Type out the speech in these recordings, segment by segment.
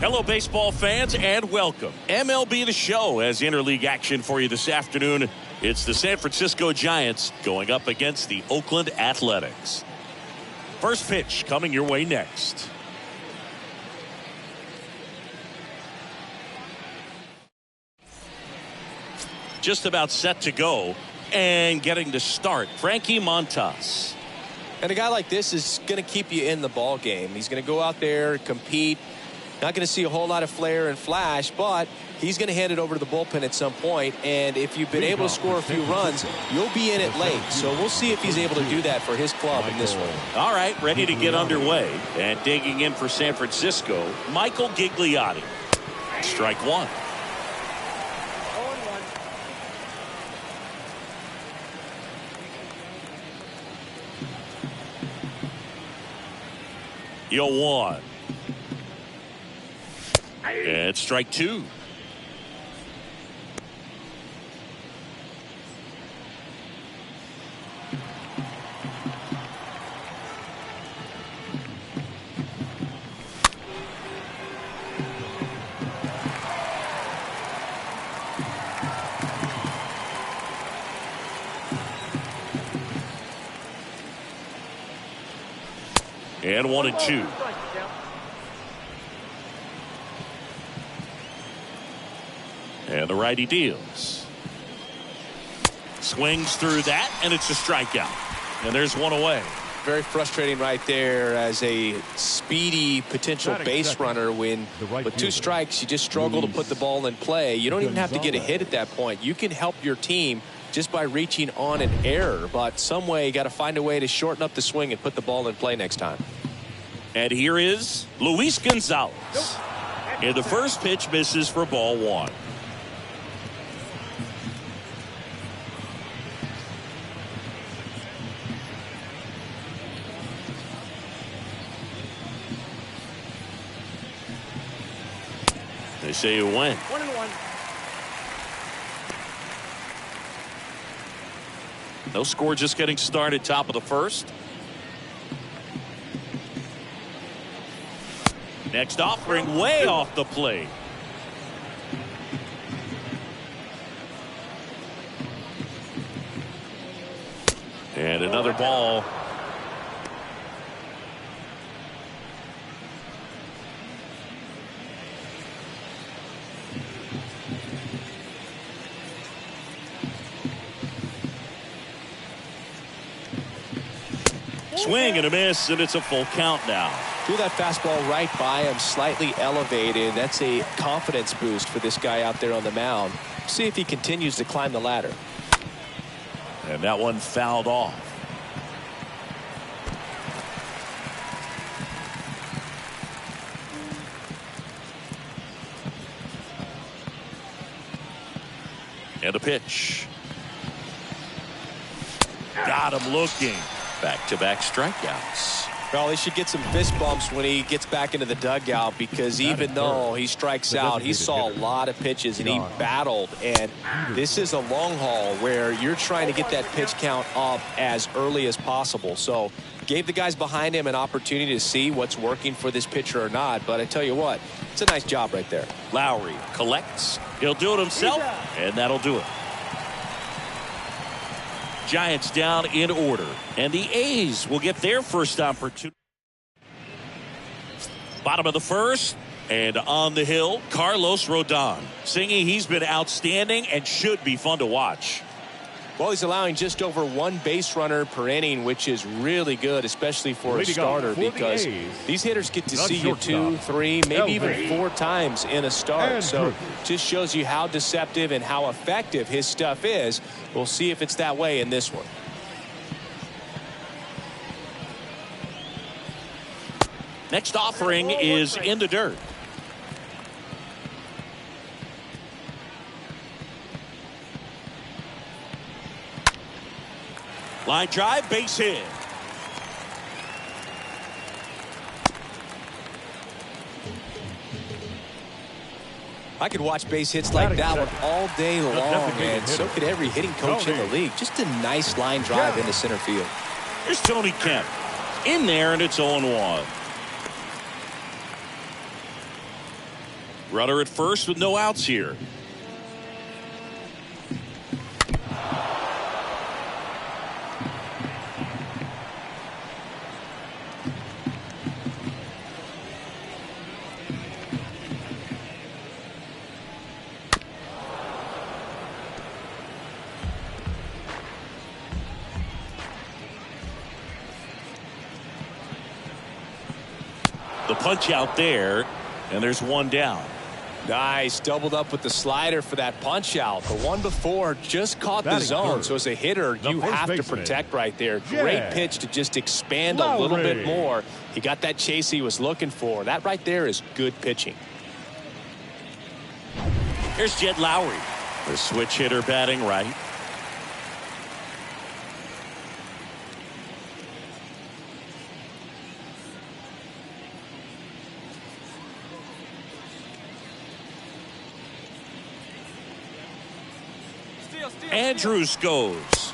Hello, baseball fans, and welcome. MLB The Show has interleague action for you this afternoon. It's the San Francisco Giants going up against the Oakland Athletics. First pitch coming your way next. Just about set to go and getting to start, Frankie Montas. And a guy like this is going to keep you in the ball game. He's going to go out there, compete. Not going to see a whole lot of flair and flash, but he's going to hand it over to the bullpen at some point. And if you've been able to score a few runs, you'll be in it late. So we'll see if he's able to do that for his club in this one. All right, ready to get underway. And digging in for San Francisco, Michael Gigliotti. Strike one. 0-1. And strike two. And 1-2. And the righty deals. Swings through that, and it's a strikeout. And there's one away. Very frustrating right there as a speedy potential base runner when with two strikes you just struggle to put the ball in play. You don't even have to get a hit at that point. You can help your team just by reaching on an error, but some way you got to find a way to shorten up the swing and put the ball in play next time. And here is Luis Gonzalez. And the first pitch misses for ball one. They say it went. 1-1. No score, just getting started, top of the first. Next offering way off the plate. And another ball. Swing and a miss, and it's a full count now. Threw that fastball right by him, slightly elevated. That's a confidence boost for this guy out there on the mound. See if he continues to climb the ladder. And that one fouled off. And a pitch. Got him looking. Back-to-back strikeouts. Well, he should get some fist bumps when he gets back into the dugout, because even though he strikes out, he saw a lot of pitches and he battled. And this is a long haul where you're trying to get that pitch count up as early as possible. So gave the guys behind him an opportunity to see what's working for this pitcher or not. But I tell you what, it's a nice job right there. Lowry collects. He'll do it himself, and that'll do it. Giants down in order, and the A's will get their first opportunity. Bottom of the first, and on the hill, Carlos Rodon. Singing, he's been outstanding and should be fun to watch. Well, he's allowing just over one base runner per inning, which is really good, especially for a starter, because these hitters get to see you 2, 3, maybe even 4 times in a start. So just shows you how deceptive and how effective his stuff is. We'll see if it's that way in this one. Next offering is in the dirt. Line drive, base hit. I could watch base hits like that one all day long, and so could every hitting coach in the league. Just a nice line drive into center field. Here's Tony Kemp in there, and it's 0-1. Runner at first with no outs here. The punch out there, and there's one down. Nice, doubled up with the slider for that punch out. The one before just caught the zone, so as a hitter, you have to protect right there. Great pitch to just expand a little bit more. He got that chase he was looking for. That right there is good pitching. Here's Jed Lowry, the switch hitter batting right. Andrews goes.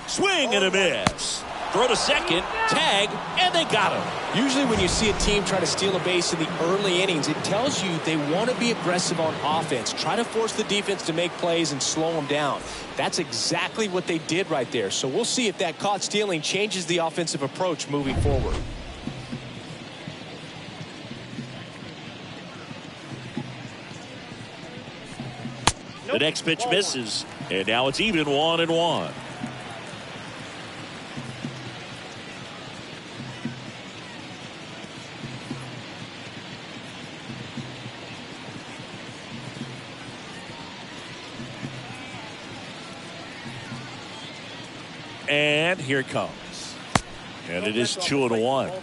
Swing and a miss. Throw to second, tag, and they got him. Usually when you see a team try to steal a base in the early innings, it tells you they want to be aggressive on offense. Try to force the defense to make plays and slow them down. That's exactly what they did right there. So we'll see if that caught stealing changes the offensive approach moving forward. The next pitch misses, and now it's even 1-1. And here it comes. And it is 2-1.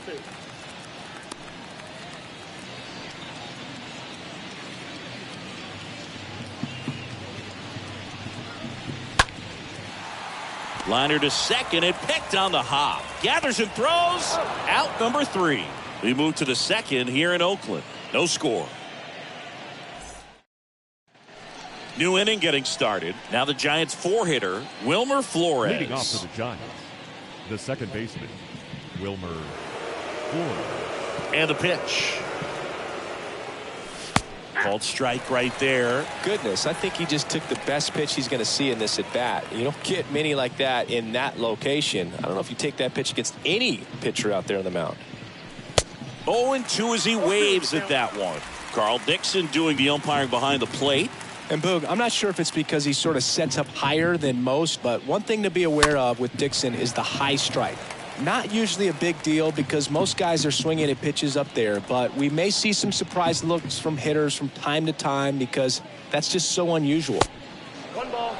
Liner to second and picked on the hop. Gathers and throws. Out number 3. We move to the second here in Oakland. No score. New inning getting started. Now the Giants 4-hitter, Wilmer Flores. Leading off for the Giants, the second baseman, Wilmer Flores. And the pitch. Called strike right there. Goodness, I think he just took the best pitch he's going to see in this at bat. You don't get many like that in that location. I don't know if you take that pitch against any pitcher out there on the mound. 0-2 as he waves at that one. Carl Dixon doing the umpiring behind the plate. And Boog, I'm not sure if it's because he sort of sets up higher than most, but one thing to be aware of with Dixon is the high strike. Not usually a big deal because most guys are swinging at pitches up there, but we may see some surprise looks from hitters from time to time because that's just so unusual.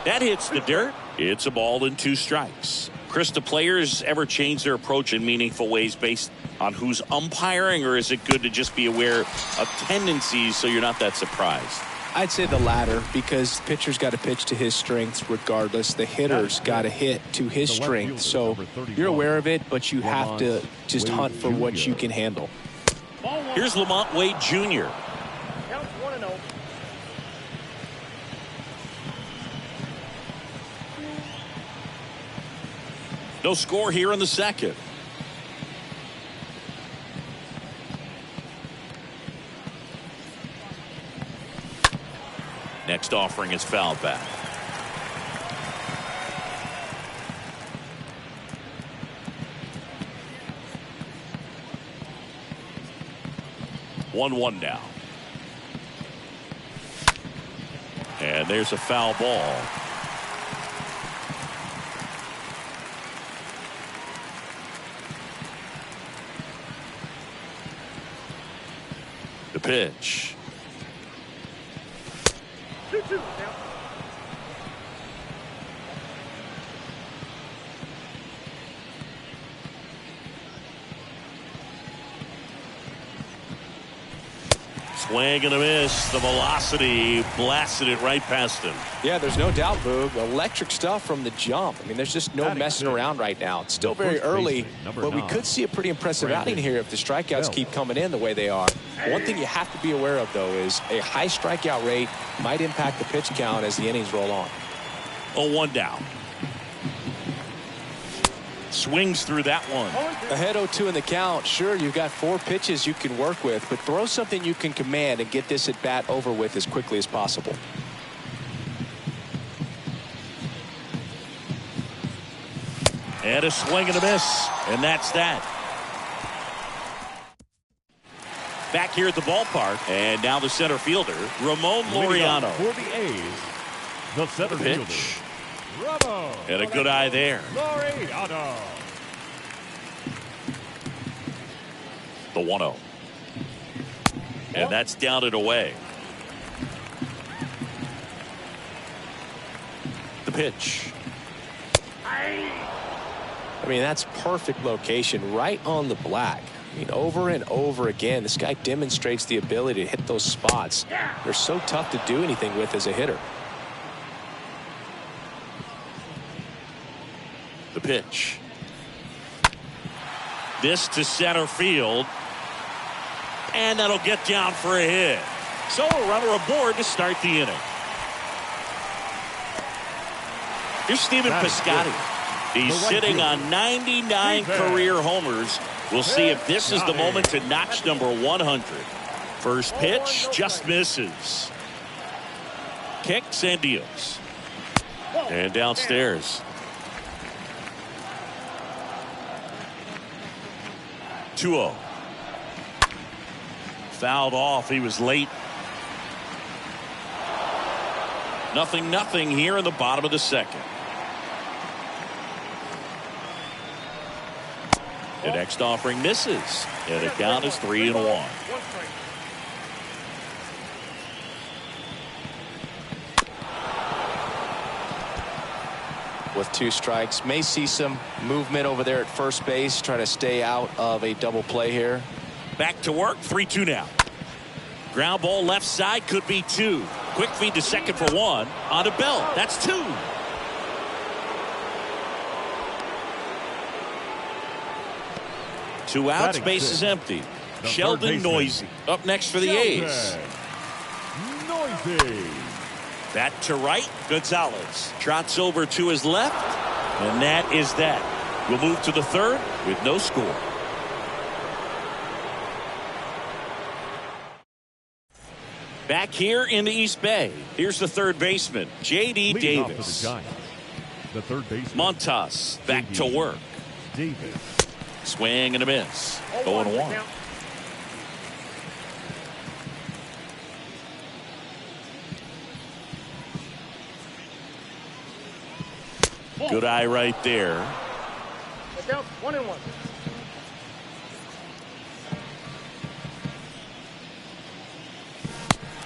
That hits the dirt. It's a ball and 2 strikes. Chris, do players ever change their approach in meaningful ways based on who's umpiring, or is it good to just be aware of tendencies so you're not that surprised? I'd say the latter, because the pitcher's got to pitch to his strengths regardless. The hitter's got to hit to his strength. So you're aware of it, but you have to just hunt for what you can handle. Here's Lamont Wade Jr. No score here in the second. Next offering is fouled back. One now. And there's a foul ball. The pitch. Swing and a miss. The velocity blasted it right past him. Yeah, there's no doubt, Boog. Electric stuff from the jump. I mean, there's just no messing around right now. It's still very early, but we could see a pretty impressive outing here if the strikeouts keep coming in the way they are. One thing you have to be aware of, though, is a high strikeout rate might impact the pitch count as the innings roll on. 0-1 down. Swings through that one. Ahead 0-2 in the count. Sure, you've got 4 pitches you can work with, but throw something you can command and get this at bat over with as quickly as possible. And a swing and a miss. And that's that. Back here at the ballpark. And now the center fielder, Ramon Laureano. For the A's, the center fielder, Ramon. And a good eye there. Laureano. The 1-0. And that's down and away. The pitch. I mean, that's perfect location right on the black. I mean, over and over again, this guy demonstrates the ability to hit those spots. They're so tough to do anything with as a hitter. The pitch. This to center field. And that'll get down for a hit. So a runner aboard to start the inning. Here's Stephen Piscotty. He's sitting on 99 career homers. We'll see if this is the moment to notch number 100. First pitch just misses. Kicks and deals. And downstairs. 2-0. Fouled off. He was late. 0-0 here in the bottom of the second. The next offering misses. And the count is 3-1. With 2 strikes, may see some movement over there at first base, trying to stay out of a double play here. Back to work. 3-2 now. Ground ball left side, could be 2. Quick feed to second for 1. On to Bell. That's 2. Two outs, base is empty. Sheldon Neuse up next for the A's. Neuse. That to right. Gonzalez trots over to his left. And that is that. We'll move to the third with no score. Back here in the East Bay. Here's the third baseman, J.D. Davis. The third baseman, Montas back to work. Davis. Swing and a miss. 0-1. Good eye right there. 1-1.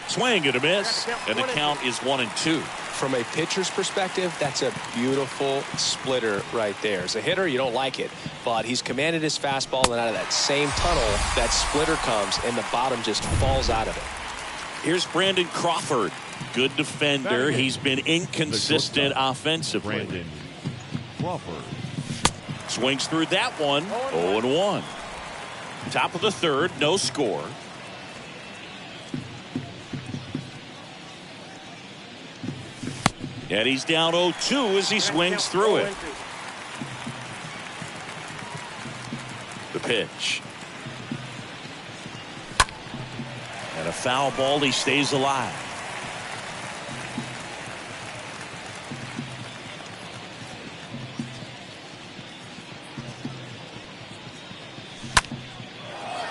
Swing and a miss. And the count is 1-2. From a pitcher's perspective, that's a beautiful splitter right there. As a hitter, you don't like it, but he's commanded his fastball, and out of that same tunnel, that splitter comes, and the bottom just falls out of it. Here's Brandon Crawford. Good defender. He's been inconsistent offensively. Brandon Crawford. Swings through that one. 0-1. Top of the third, no score. And he's down 0-2 as he swings through it. The pitch. And a foul ball. He stays alive.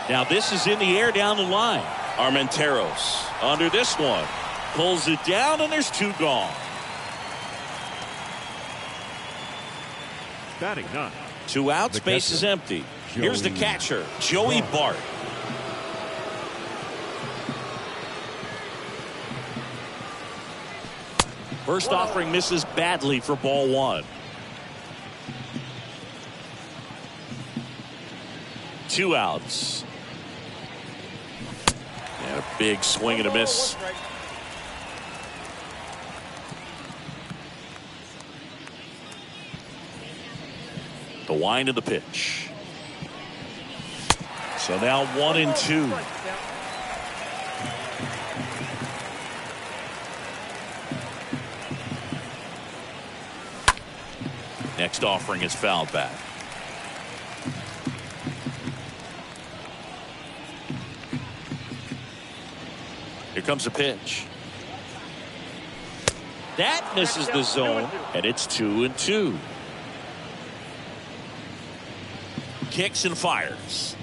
Now this is in the air down the line. Armenteros under this one. Pulls it down, and there's 2 gone. Batting 9. 2 outs, base is empty. Here's the catcher, Joey Bart. First offering misses badly for ball 1. 2 outs. And a big swing and a miss. The wind of the pitch. So now 1-2. Next offering is fouled back. comes a pitch. That misses the zone, and it's 2-2. Kicks and fires.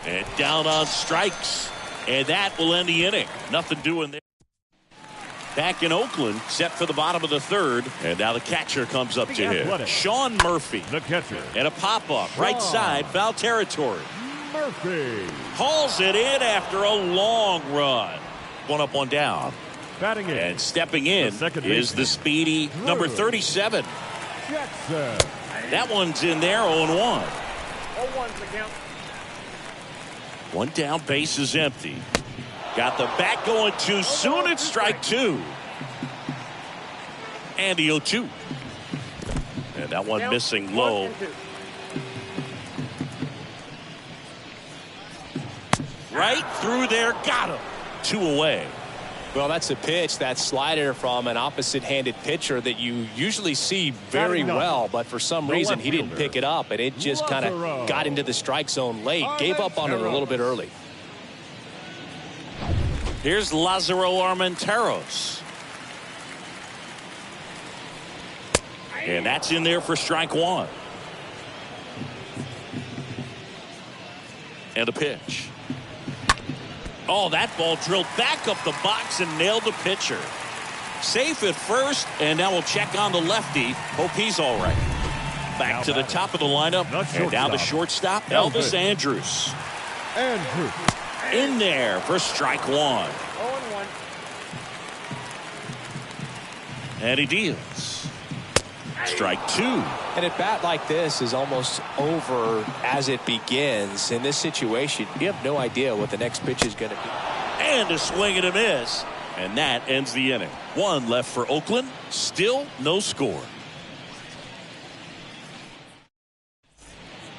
And down on strikes. And that will end the inning. Nothing doing there. Back in Oakland, set for the bottom of the third. And now the catcher comes up to hit. Sean Murphy. The catcher. And a pop-up. Right side, foul territory. Murphy. Hauls it in after a long run. One up, one down. Batting in. And stepping in is the speedy number 37. Jackson. That one's in there, 0-1. 0-1's the count. One down, base is empty. Got the bat going too soon. It's strike two. And the 0-2. And that one missing low. Right through there. Got him. 2 away. Well, that's a pitch, that slider from an opposite-handed pitcher that you usually see very well, but for some reason he didn't pick it up, and it just kind of got into the strike zone late. Gave up on it a little bit early. Here's Lazaro Armenteros. And that's in there for strike one. And a pitch. Oh, that ball drilled back up the box and nailed the pitcher. Safe at first, and now we'll check on the lefty. Hope he's all right. Back to the top of the lineup, and now the shortstop, Elvis Andrus. Andrus. In there for strike one. 0-1. And he deals. Strike two. And at bat like this is almost over as it begins. In this situation, you have no idea what the next pitch is going to be. And a swing and a miss. And that ends the inning. One left for Oakland. Still no score.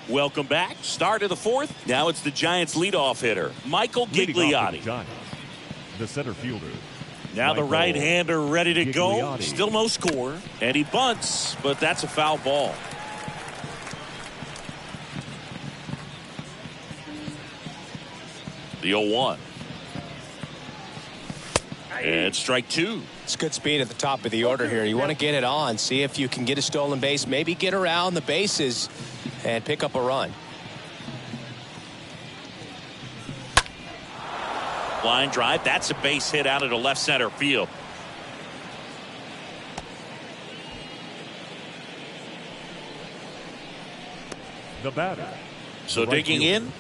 Welcome back. Start of the fourth. Now it's the Giants leadoff hitter, Michael Gigliotti. The center fielder. Now the right-hander ready to go. Still no score. And he bunts, but that's a foul ball. The 0-1. And strike two. It's good speed at the top of the order here. You want to get it on. See if you can get a stolen base. Maybe get around the bases and pick up a run. Line drive. That's a base hit out into left center field. The batter. So digging in.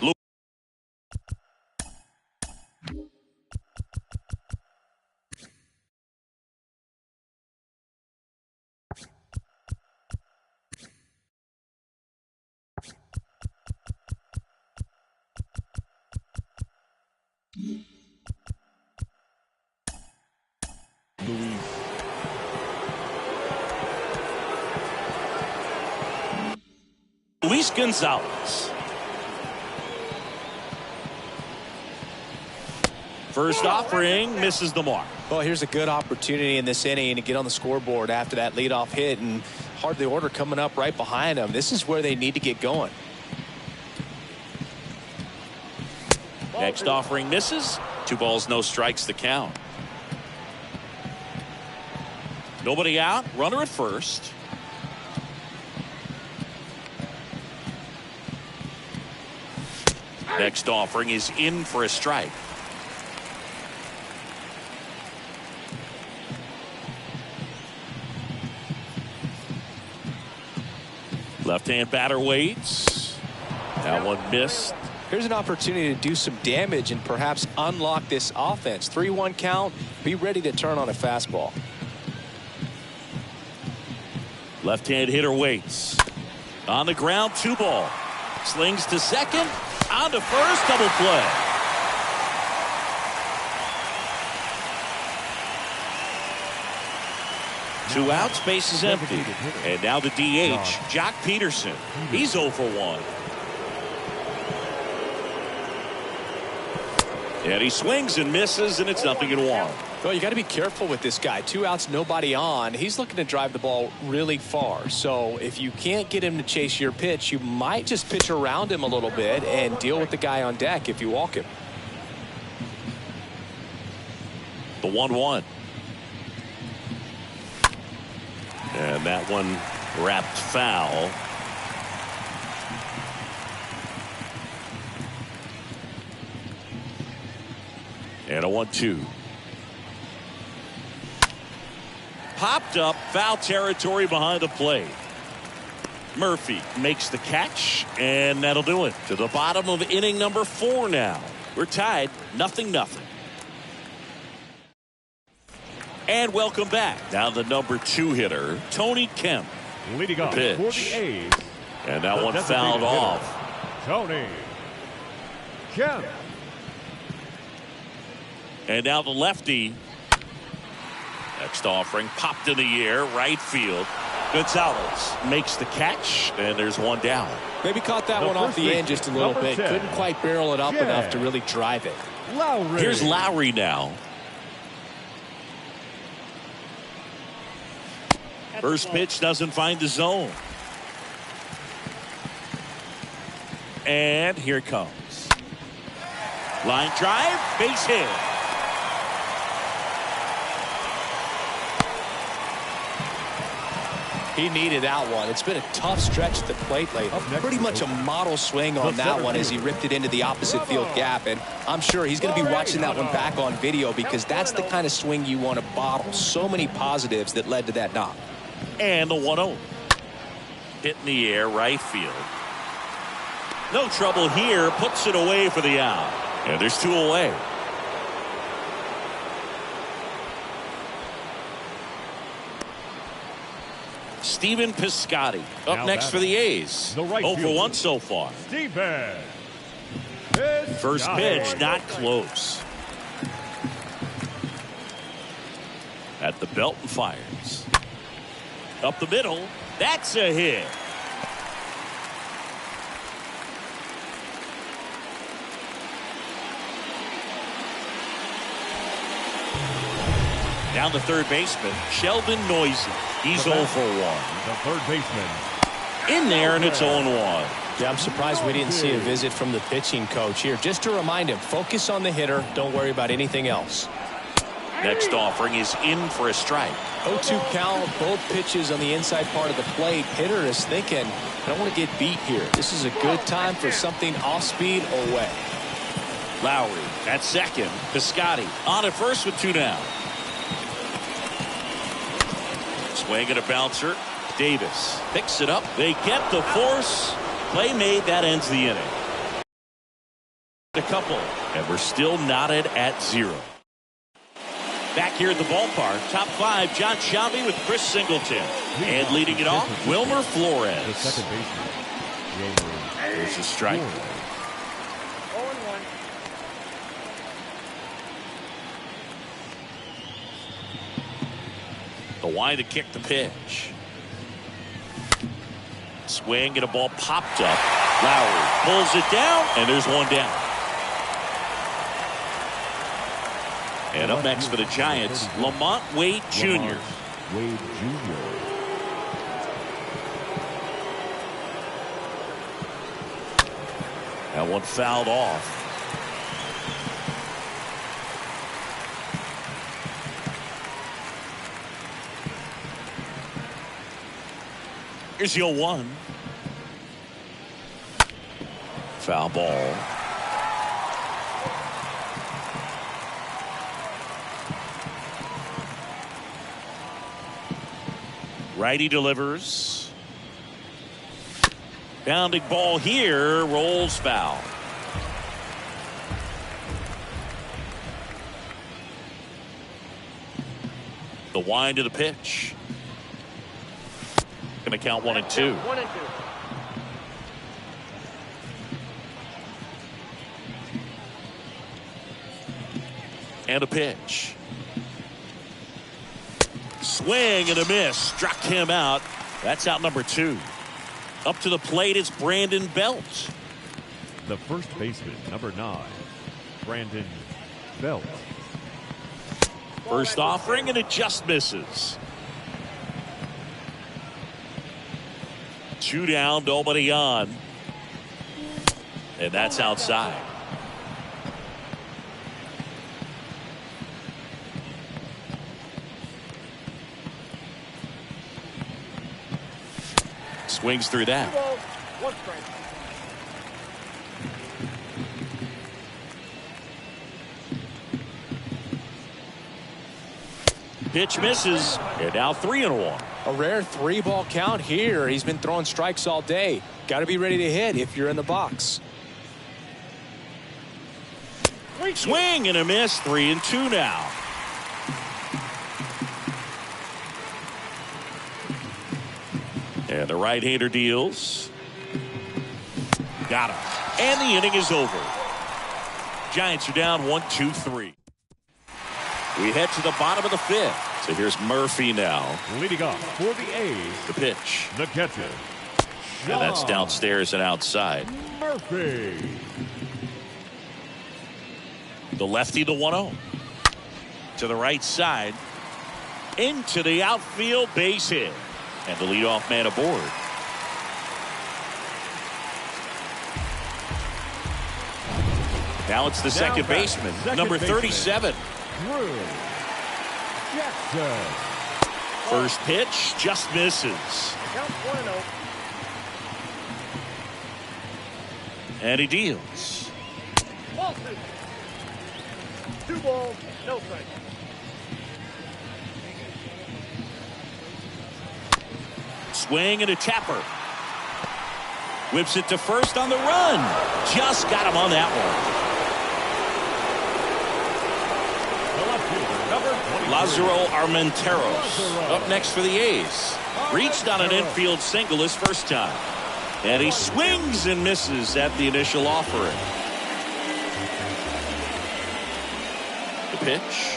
Luis Gonzalez. First offering misses the mark. Well, here's a good opportunity in this inning to get on the scoreboard after that leadoff hit, and hard the order coming up right behind them. This is where they need to get going. Next offering misses. 2 balls, no strikes, the count. Nobody out. Runner at first. Next offering is in for a strike. Left-hand batter waits. That one missed. Here's an opportunity to do some damage and perhaps unlock this offense. 3-1 count. Be ready to turn on a fastball. Left-hand hitter waits. On the ground, 2 ball. Slings to second. On to first, double play. Two outs, base is empty. And now the DH, Jock Peterson. He's 0 for 1. And he swings and misses, and it's 0-1. Well, you got to be careful with this guy. 2 outs, nobody on. He's looking to drive the ball really far. So if you can't get him to chase your pitch, you might just pitch around him a little bit and deal with the guy on deck if you walk him. 1-1. And that one wrapped foul. And a 1-2. Popped up, foul territory behind the plate. Murphy makes the catch, and that'll do it. To the bottom of inning number 4 now. We're tied, 0-0. And welcome back. Now the number 2 hitter, Tony Kemp. Leading off for the A's. And that one fouled off. Tony Kemp. And now the lefty. Next offering popped in the air, right field. Gonzalez makes the catch, and there's one down. Maybe caught that one off the end just a little bit. Couldn't quite barrel it up enough to really drive it. Lowry. Here's Lowry now. First pitch doesn't find the zone. And here it comes. Line drive, base hit. He needed that one. It's been a tough stretch at the plate lately. Pretty much a model swing on that one as he ripped it into the opposite field gap. And I'm sure he's going to be watching that one back on video because that's the kind of swing you want to bottle. So many positives that led to that knock. And the 1-0. Hit in the air, right field. No trouble here. Puts it away for the out. And there's 2 away. Stephen Piscotty up Now next for the A's. The right 0 for fielder, 1 so far. Stephen First Piscotty. pitch, not close. At the belt and fires. Up the middle. That's a hit. Down the third baseman, Sheldon Noisy. He's 0 for 1. The third baseman. In there, and it's 0-1. Yeah, I'm surprised we didn't see a visit from the pitching coach here. Just to remind him, focus on the hitter. Don't worry about anything else. Next offering is in for a strike. 0-2 count, both pitches on the inside part of the plate. Hitter is thinking, I don't want to get beat here. This is a good time for something off speed away. Lowry at second. Piscotty on at first with 2 down. Swing and a bouncer. Davis picks it up. They get the force. Play made. That ends the inning. A couple. And we're still knotted at 0. Back here at the ballpark, top 5, John Shelby with Chris Singleton. And leading it off, Wilmer Flores. The second baseman. Wilmer. There's a strike. 0-1. The wind to kick the pitch. Swing and a ball popped up. Lowry pulls it down, and there's one down. And up next for the Giants, Lamont Wade Jr. Wade Jr. That one fouled off. Here's the 0-1. Foul ball. Righty delivers. Bounding ball here, rolls foul. The wind of the pitch. Going to count 1 and 2. 1 and 2. And a pitch. Swing and a miss. Struck him out. That's out number 2. Up to the plate is Brandon Belt. The first baseman, number 9, Brandon Belt. First offering, and it just misses. 2 down, nobody on. And that's outside. Swings through that. 2 balls, 1 strike. Pitch misses. And now 3-1. A rare 3-ball count here. He's been throwing strikes all day. Got to be ready to hit if you're in the box. Swing and a miss. 3-2 now. And the right-hander deals. Got him. And the inning is over. Giants are down 1-2-3. We head to the bottom of the 5th. So here's Murphy now. Leading off for the A's, The pitch. the catcher, And that's downstairs and outside. Murphy. The lefty, the 1-0. To the right side. Into the outfield, base hit. And the leadoff man aboard. Now it's the second baseman, number 37. Drew Jackson. First pitch just misses. Count 1-0. And he deals. Ball 2. 2 balls, no strike. Swing and a tapper. Whips it to first on the run. Just got him on that one. Lazaro Armenteros up next for the A's. Reached on an infield single his first time. And he swings and misses at the initial offering. The pitch.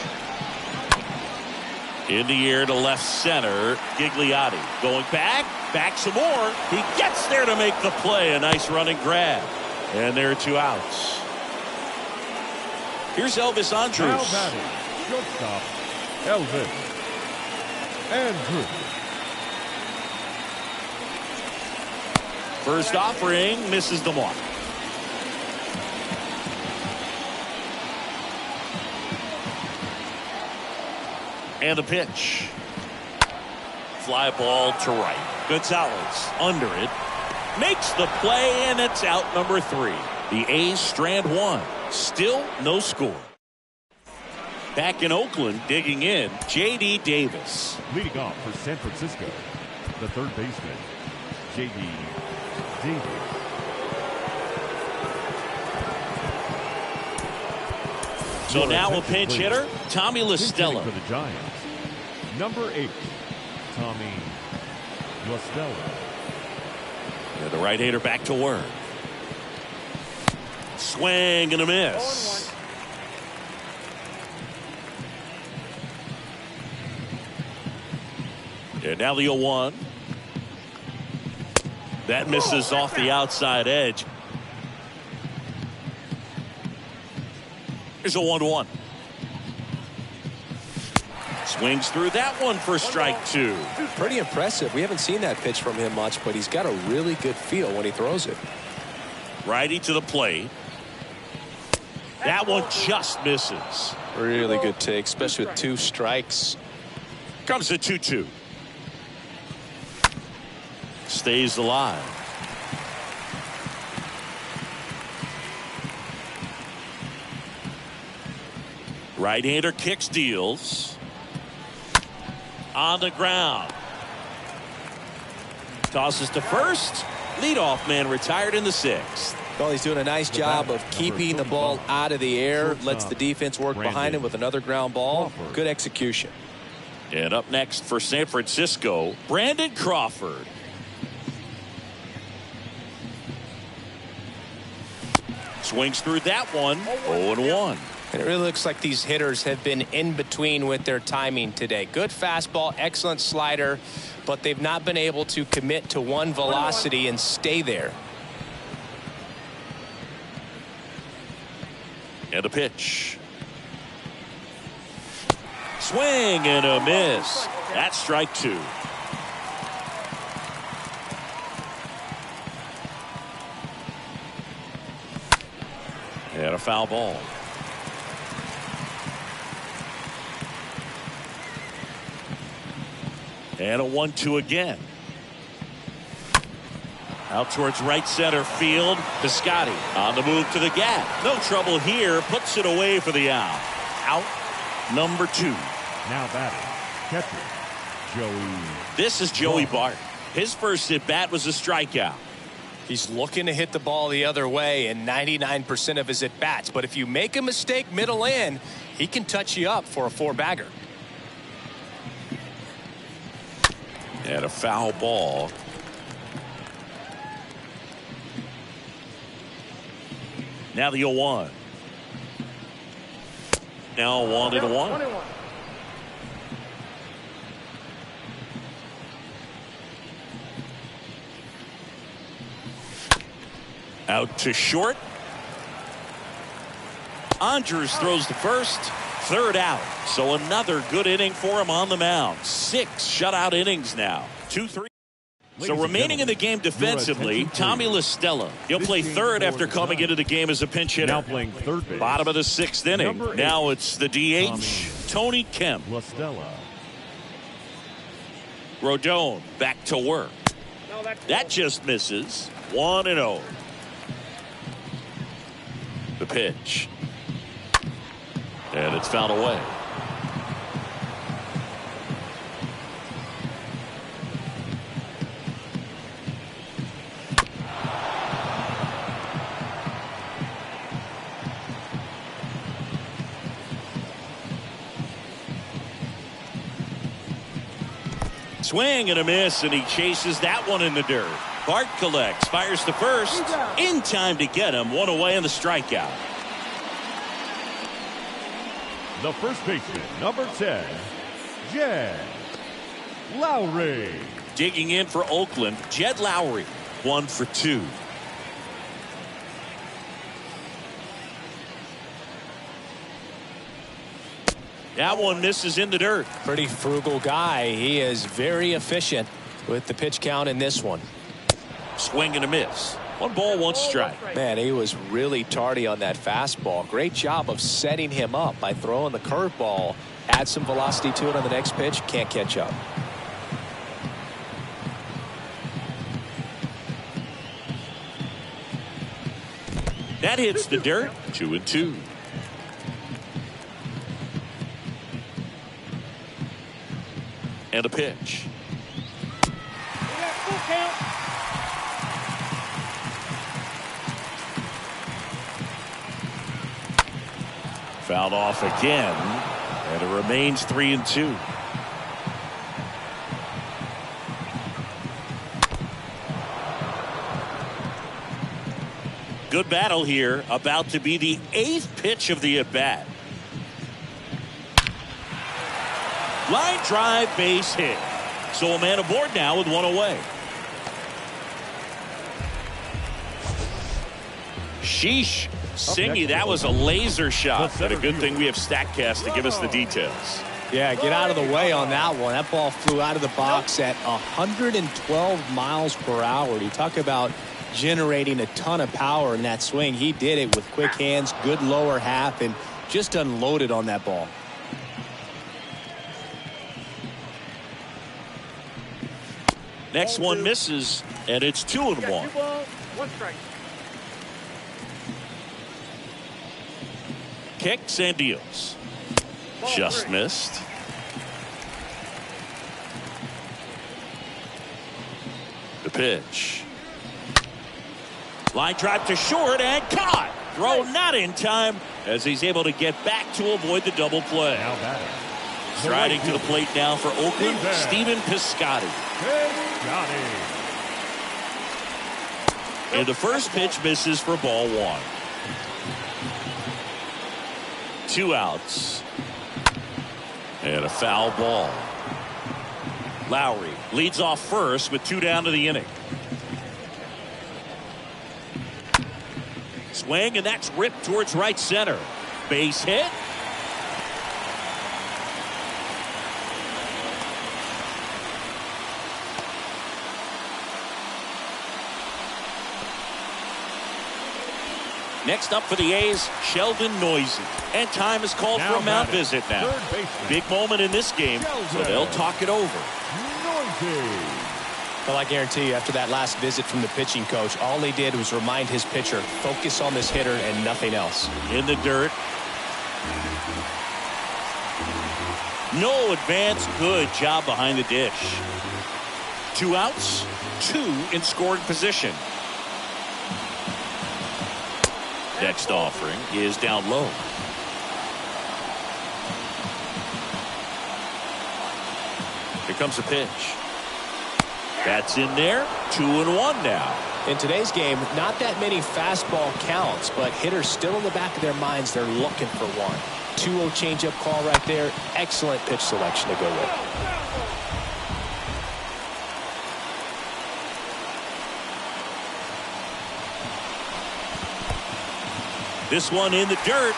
In the air to left center. Gigliotti going back some more. He gets there to make the play. A nice running grab. And there are 2 outs. Here's Elvis Now Andrus. batting, shortstop, Elvis Andrus. First offering misses the mark. And the pitch. Fly ball to right. Gonzalez under it. Makes the play, and it's out number 3. The A's strand 1. Still no score. Back in Oakland, digging in, J.D. Davis. Leading off for San Francisco, the third baseman, J.D. Davis. So Your now a attention, pinch please. hitter, Tommy La Pinch Stella. hitting for the Giants, number 8, Tommy La Stella. And the right-hander back to work. Swing and a miss. 0-1. And now the 0-1. That misses off the outside edge. Here's a 1-1. Swings through that one for strike 2. Pretty impressive. We haven't seen that pitch from him much, but he's got a really good feel when he throws it. Righty to the plate. That one just misses. Really good take, especially with 2 strikes. Comes to 2-2. Stays alive. Right-hander kicks, deals. On the ground. Tosses to first. Leadoff man retired in the 6th. Well, he's doing a nice job of keeping the ball out of the air. Lets the defense work behind him with another ground ball. Good execution. And up next for San Francisco, Brandon Crawford. Swings through that one. 0-1. And it really looks like these hitters have been in between with their timing today. Good fastball, excellent slider, but they've not been able to commit to one velocity and stay there. And a pitch. Swing and a miss. That's strike 2. And a foul ball. And a 1-2 again. Out towards right center field. Piscotty on the move to the gap. No trouble here. Puts it away for the out. Out number 2. Now batting, catcher, Joey. This is Joey Bart. His first at bat was a strikeout. He's looking to hit the ball the other way in 99% of his at bats. But if you make a mistake middle in, he can touch you up for a 4-bagger. And a foul ball. Now the 0-1. Now 1-1. Out to short. Andrews throws the first. Third out. So another good inning for him on the mound. 6 shutout innings now. 2-3. So remaining in the game defensively, Tommy La Stella. He'll play third after coming into the game as a pinch hitter. Now playing third base. Bottom of the 6th inning. Now it's the DH, Tony Kemp. La Stella. Rodon back to work. That just misses. 1-0. The pitch. And it's fouled away. Swing and a miss, and he chases that one in the dirt. Bart collects, fires to first, in time to get him. 1 away on the strikeout. The first baseman, number 10, Jed Lowry. Digging in for Oakland, Jed Lowry, 1 for 2. That one misses in the dirt. Pretty frugal guy. He is very efficient with the pitch count in this one. Swing and a miss. 1 ball, 1 strike. Man, he was really tardy on that fastball. Great job of setting him up by throwing the curveball. Add some velocity to it on the next pitch. Can't catch up. That hits the dirt. 2-2. And a pitch. Full count. Fouled off again, and it remains 3-2. Good battle here, about to be the 8th pitch of the at-bat. Line drive, base hit. So a man aboard now with 1 away. Sheesh. Singy, that was a laser shot. But a good thing we have StatCast to give us the details. Yeah, get out of the way on that one. That ball flew out of the box at 112 miles per hour. You talk about generating a ton of power in that swing. He did it with quick hands, good lower half, and just unloaded on that ball. Next one misses, and it's 2-1. 2 balls, 1 strike. Kicks and deals. Just missed. The pitch. Line drive to short and caught. Throw not in time as he's able to get back to avoid the double play. Now batting. Striding to the plate now for Oakland, Stephen Piscotty. And the first pitch misses for ball 1. 2 outs. And a foul ball. Lowry leads off first with 2 down to the inning. Swing, and that's ripped towards right center. Base hit. Next up for the A's, Sheldon Neuse. And time is called for a mound visit now. Big moment in this game, so they'll talk it over. Well, I guarantee you, after that last visit from the pitching coach, all he did was remind his pitcher, focus on this hitter and nothing else. In the dirt. No advance. Good job behind the dish. 2 outs, 2 in scoring position. Next offering is down low. Here comes the pitch. That's in there. 2-1 now. In today's game, not that many fastball counts, but hitters still in the back of their minds, they're looking for one. 2-0 changeup call right there. Excellent pitch selection to go with. This one in the dirt.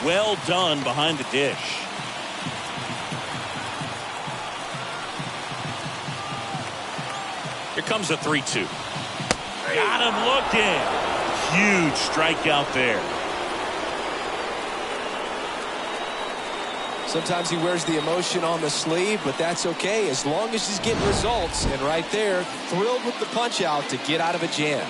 Well done behind the dish. Here comes a 3-2. Got him looking. Huge strikeout there. Sometimes he wears the emotion on the sleeve, but that's okay as long as he's getting results. And right there, thrilled with the punch out to get out of a jam.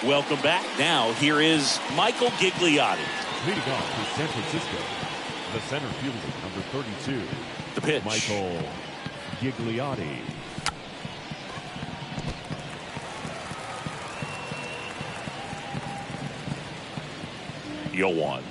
Welcome back. Now here is Michael Gigliotti. Leading off for San Francisco, the center fielder, number 32. The pitch. Michael Gigliotti. Yoan.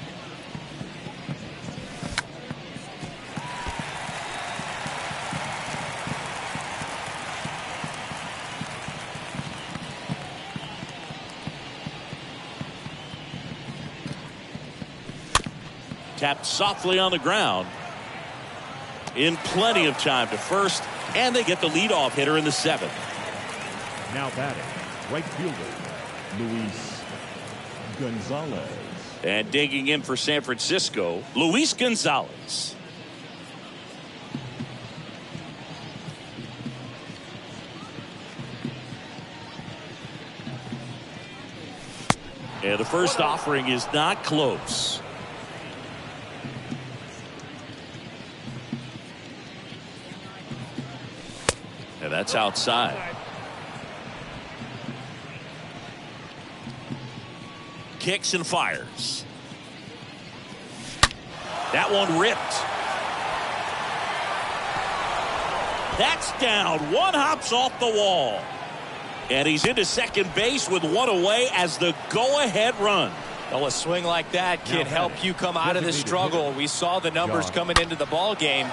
Tapped softly on the ground. In plenty of time to first, and they get the leadoff hitter in the 7th. Now batting, right fielder, Luis Gonzalez. And digging in for San Francisco, Luis Gonzalez. And the first offering is not close. And that's outside. Kicks and fires. That one ripped. That's down. One hops off the wall. And he's into second base with one away as the go-ahead run. Well, a swing like that can help you come out of this struggle. We saw the numbers coming into the ball game,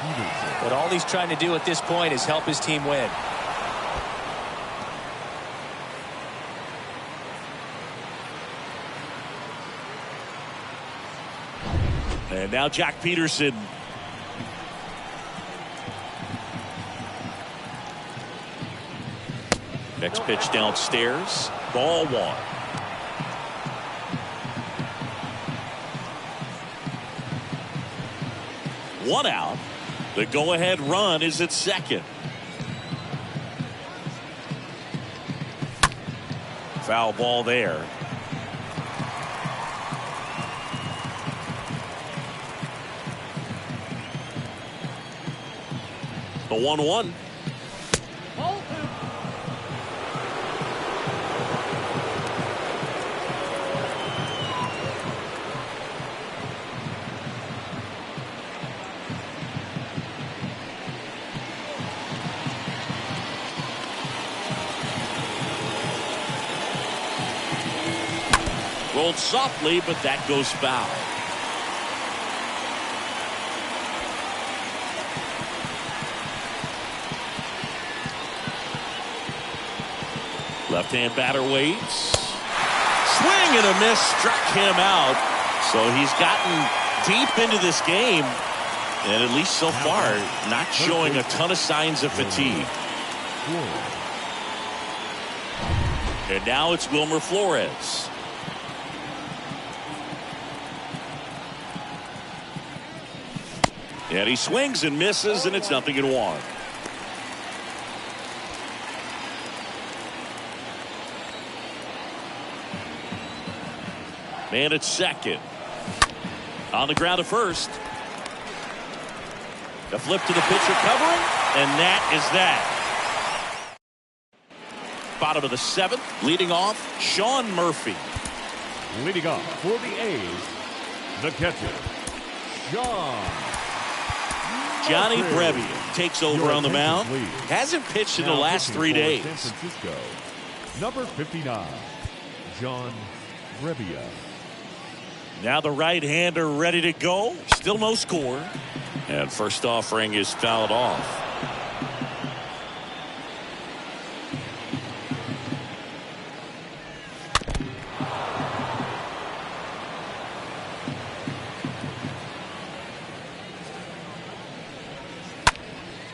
but all he's trying to do at this point is help his team win. And now Jack Peterson. Next pitch downstairs. Ball 1. One out. The go-ahead run is at second. Foul ball there. The 1-1. Ball 2. Rolled softly, but that goes foul. Left-hand batter waits. Swing and a miss, struck him out. So he's gotten deep into this game, and at least so far, not showing a ton of signs of fatigue. And now it's Wilmer Flores. And he swings and misses, and it's 0-1. Man at second. On the ground to first. The flip to the pitcher covering, and that is that. Bottom of the seventh, leading off, Sean Murphy. Leading off for the A's, the catcher, Sean Johnny Murphy. Brebbia takes over Your on the mound. attention, please. Hasn't pitched in the Now last pitching 3 for days. San Francisco, number 59, John Brebbia. Now the right-hander ready to go. Still no score. And first offering is fouled off.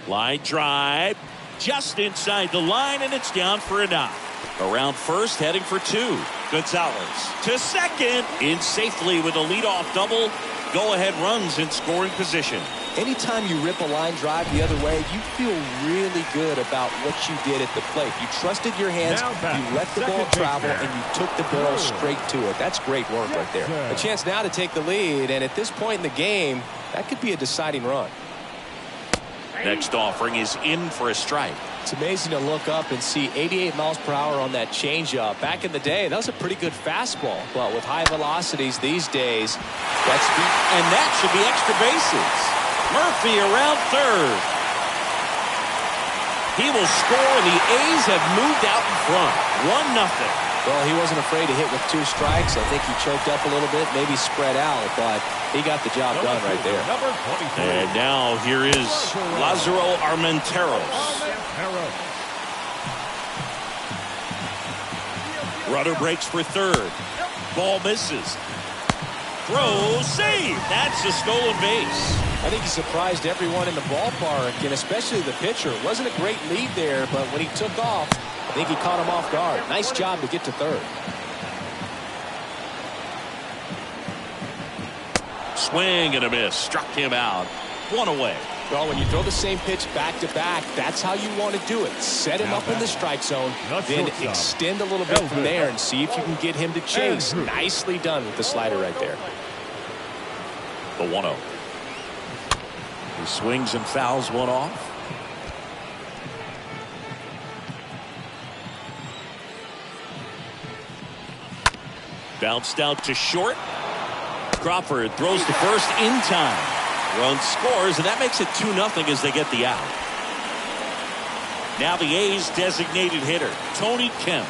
Line drive. Just inside the line, and it's down for a knock. Around first, heading for two. Gonzalez to second. In safely with a leadoff double. Go-ahead runs in scoring position. Anytime you rip a line drive the other way, you feel really good about what you did at the plate. You trusted your hands, you let the ball travel, and you took the barrel straight to it. That's great work right there. A chance now to take the lead, and at this point in the game, that could be a deciding run. Next offering is in for a strike. It's amazing to look up and see 88 miles per hour on that changeup. Back in the day, that was a pretty good fastball. But with high velocities these days, that's speed. And that should be extra bases. Murphy around third. He will score, and the A's have moved out in front. 1-0. Well, he wasn't afraid to hit with 2 strikes. I think he choked up a little bit, maybe spread out, but he got the job done right there. Number 23. And now here is Lázaro Armenteros. Runner breaks for third. Ball misses. Throw, save. That's a stolen base. I think he surprised everyone in the ballpark, and especially the pitcher. It wasn't a great lead there, but when he took off, I think he caught him off guard. Nice job to get to third. Swing and a miss. Struck him out. 1 away. Well, when you throw the same pitch back-to-back, that's how you want to do it. Set him up in the strike zone, then extend a little bit from there and see if you can get him to chase. Nicely done with the slider right there. The 1-0. He swings and fouls one off. Bounced out to short. Crawford throws to first in time. Run scores, and that makes it 2-0 as they get the out. Now the A's designated hitter, Tony Kemp.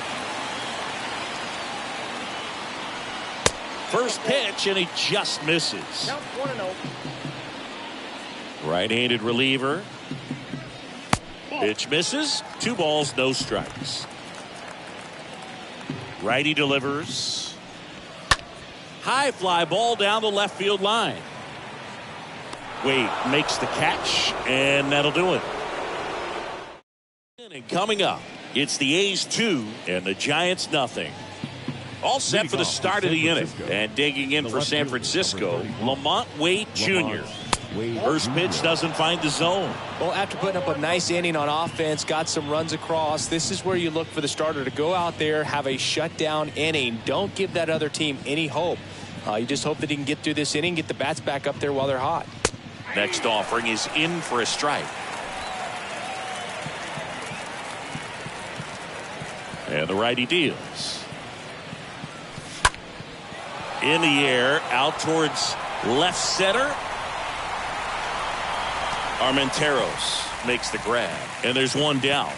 First pitch, and he just misses. Count 1-0. Right-handed reliever. Pitch misses. 2 balls, no strikes. Righty delivers. High fly ball down the left field line. Wade makes the catch, and that'll do it. And coming up, it's the A's 2 and the Giants nothing. All set for the start of the inning. And digging in for San Francisco, Lamont Wade Jr. First pitch doesn't find the zone. Well, after putting up a nice inning on offense, got some runs across, this is where you look for the starter to go out there, have a shutdown inning. Don't give that other team any hope. You just hope that he can get through this inning, get the bats back up there while they're hot. Next offering is in for a strike. And the righty deals. In the air, out towards left center. Armenteros makes the grab, and there's one down.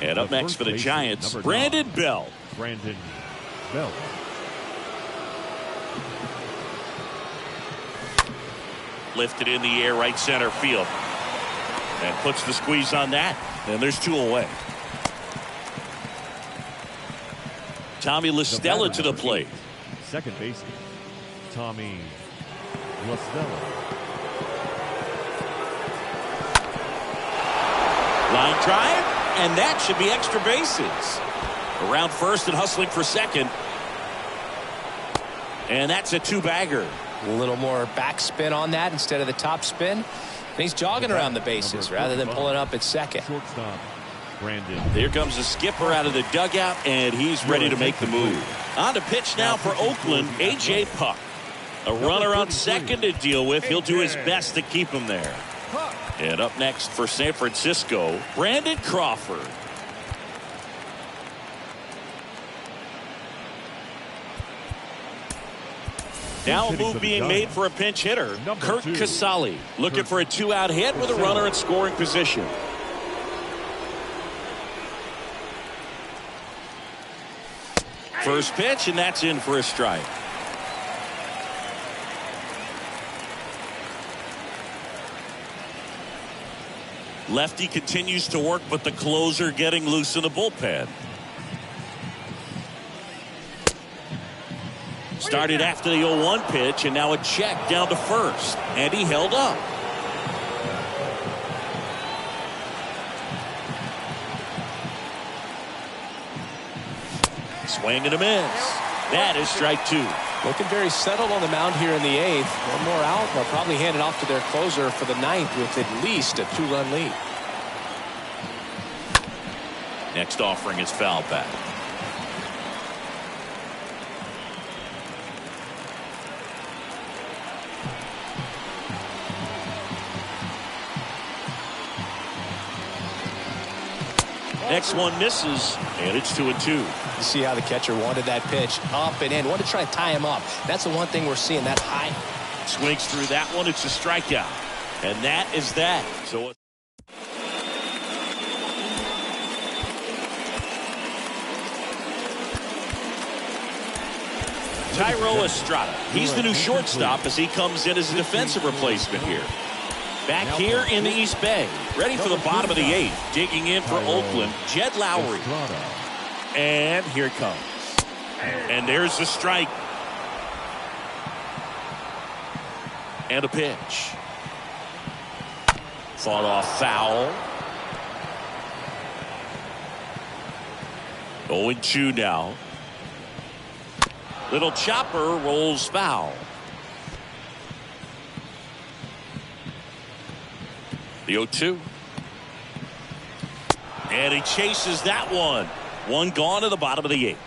And up next for the Giants, Brandon Belt. Brandon Belt. Lifted in the air, right center field. And puts the squeeze on that. And there's 2 away. Tommy La Stella to the plate. Second baseman, Tommy La Stella. Line drive, and that should be extra bases. Around first and hustling for second. And that's a 2-bagger. A little more backspin on that instead of the top spin. And he's jogging around the bases rather than pulling up at second. Shortstop, Brandon. Here comes the skipper out of the dugout, and he's ready to make the move. On to pitch now for Oakland, A.J. Puk. A runner on second to deal with. He'll do his best to keep him there. And up next for San Francisco, Brandon Crawford. Now a move being made for a pinch hitter, Curt Casali, looking for a two-out hit with a runner in scoring position. First pitch, and that's in for a strike. Lefty continues to work, but the closer getting loose in the bullpen. Started after the 0-1 pitch, and now a check down to first, and he held up. Swing and a miss. That is strike two. Looking very settled on the mound here in the eighth. One more out. They'll probably hand it off to their closer for the ninth with at least a two-run lead. Next offering is foul back. Next one misses, and it's 2-2. You see how the catcher wanted that pitch up and in. Wanted to try to tie him up. That's the one thing we're seeing, that high. Swings through that one. It's a strikeout. And that is that. So Thairo Estrada. He's the new shortstop as he comes in as a defensive replacement here. Back here in the East Bay, ready for the bottom of the eighth. Digging in for Oakland, Jed Lowry. And here it comes. And there's the strike. And a pitch. Fought off foul. 0-2 now. Little chopper rolls foul. The 0-2. And he chases that one. One gone to the bottom of the eighth.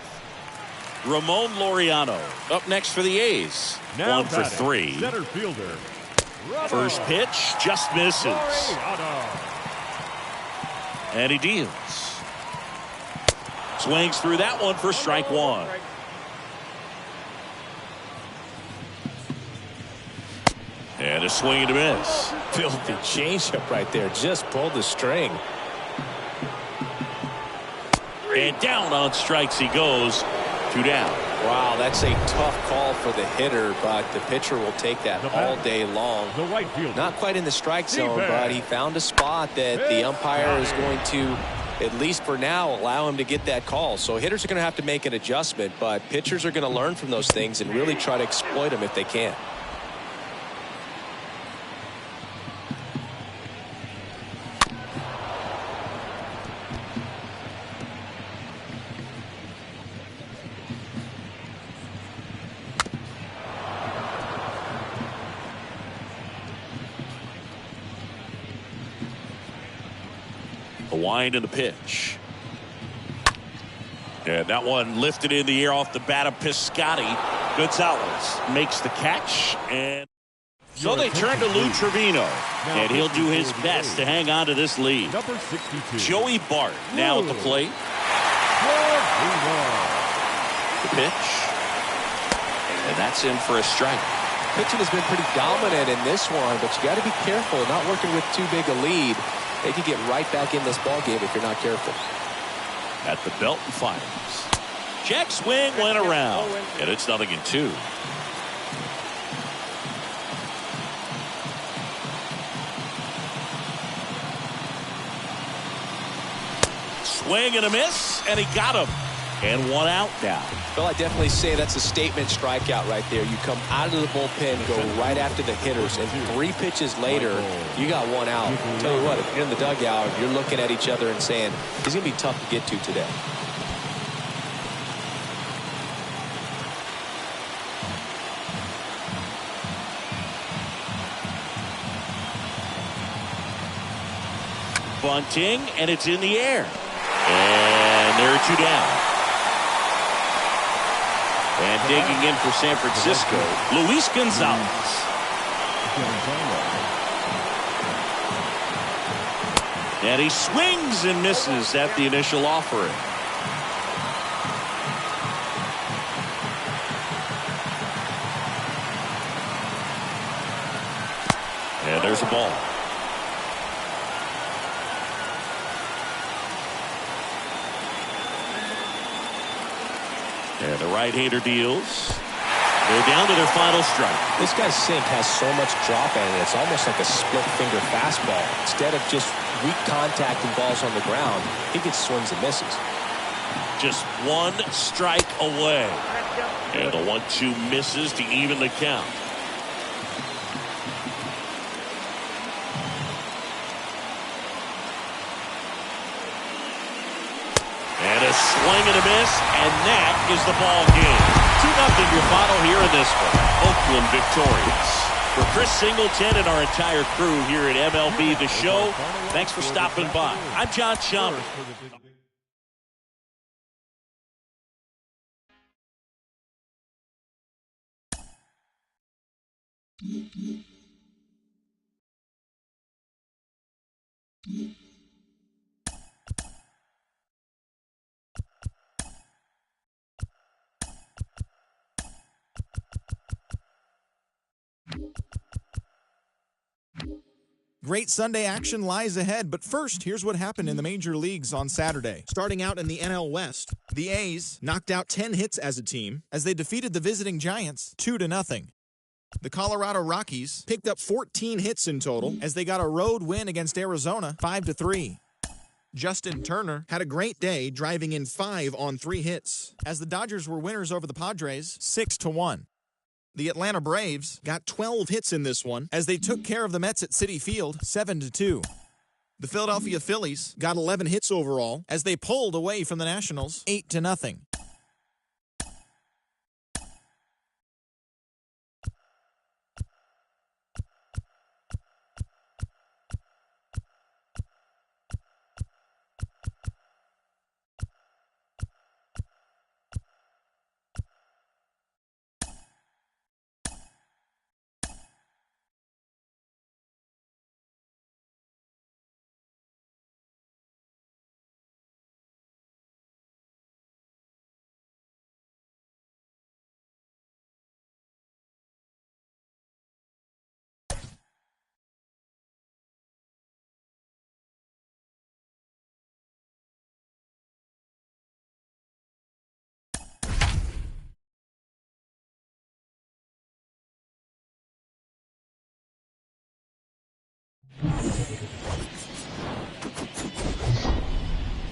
Ramon Laureano up next for the A's. Now 1 for 3. Center fielder. First pitch just misses. And he deals. Swings through that one for strike one. And a swing and a miss. Filthy changeup right there. Just pulled the string. And down on strikes he goes. 2 down. Wow, that's a tough call for the hitter, but the pitcher will take that all day long. The right fielder. Not quite in the strike zone, but he found a spot that the umpire is going to, at least for now, allow him to get that call. So hitters are going to have to make an adjustment, but pitchers are going to learn from those things and really try to exploit them if they can. The wind and the pitch. And that one lifted in the air off the bat of Piscotty. Gonzalez makes the catch. And so they turn to Lou Trevino. And he'll do his best to hang on to this lead. Number 62. Joey Bart now at the plate. The pitch. And that's in for a strike. Pitching has been pretty dominant in this one, but you got to be careful not working with too big a lead. They could get right back in this ball game if you're not careful. At the belt and fires. Check swing went around. And it's 0-2. Swing and a miss, and he got him. And 1 out now. Well, I definitely say that's a statement strikeout right there. You come out of the bullpen, go right after the hitters, and 3 pitches later, you got 1 out. I'll tell you what, if you're in the dugout, you're looking at each other and saying, he's going to be tough to get to today. bunting, and it's in the air. And there are 2 down. And digging in for San Francisco, Luis Gonzalez. And he swings and misses at the initial offering. And there's a ball. And the right-hander deals. They're down to their final strike. This guy's sink has so much drop in it. It's almost like a split-finger fastball. Instead of just weak contact and balls on the ground, he gets swings and misses. Just 1 strike away. And the 1-2 misses to even the count. And a swing and a miss, and that is the ball game. 2-0 your final here in this one. Oakland victorious. For Chris Singleton and our entire crew here at MLB The Show, thanks for stopping by. I'm John Schaumburg. Great Sunday action lies ahead, but first, here's what happened in the major leagues on Saturday. Starting out in the NL West, the A's knocked out 10 hits as a team as they defeated the visiting Giants 2-0. The Colorado Rockies picked up 14 hits in total as they got a road win against Arizona 5-3. Justin Turner had a great day, driving in 5 on 3 hits as the Dodgers were winners over the Padres 6-1. The Atlanta Braves got 12 hits in this one as they took care of the Mets at Citi Field 7-2. The Philadelphia Phillies got 11 hits overall as they pulled away from the Nationals 8-0.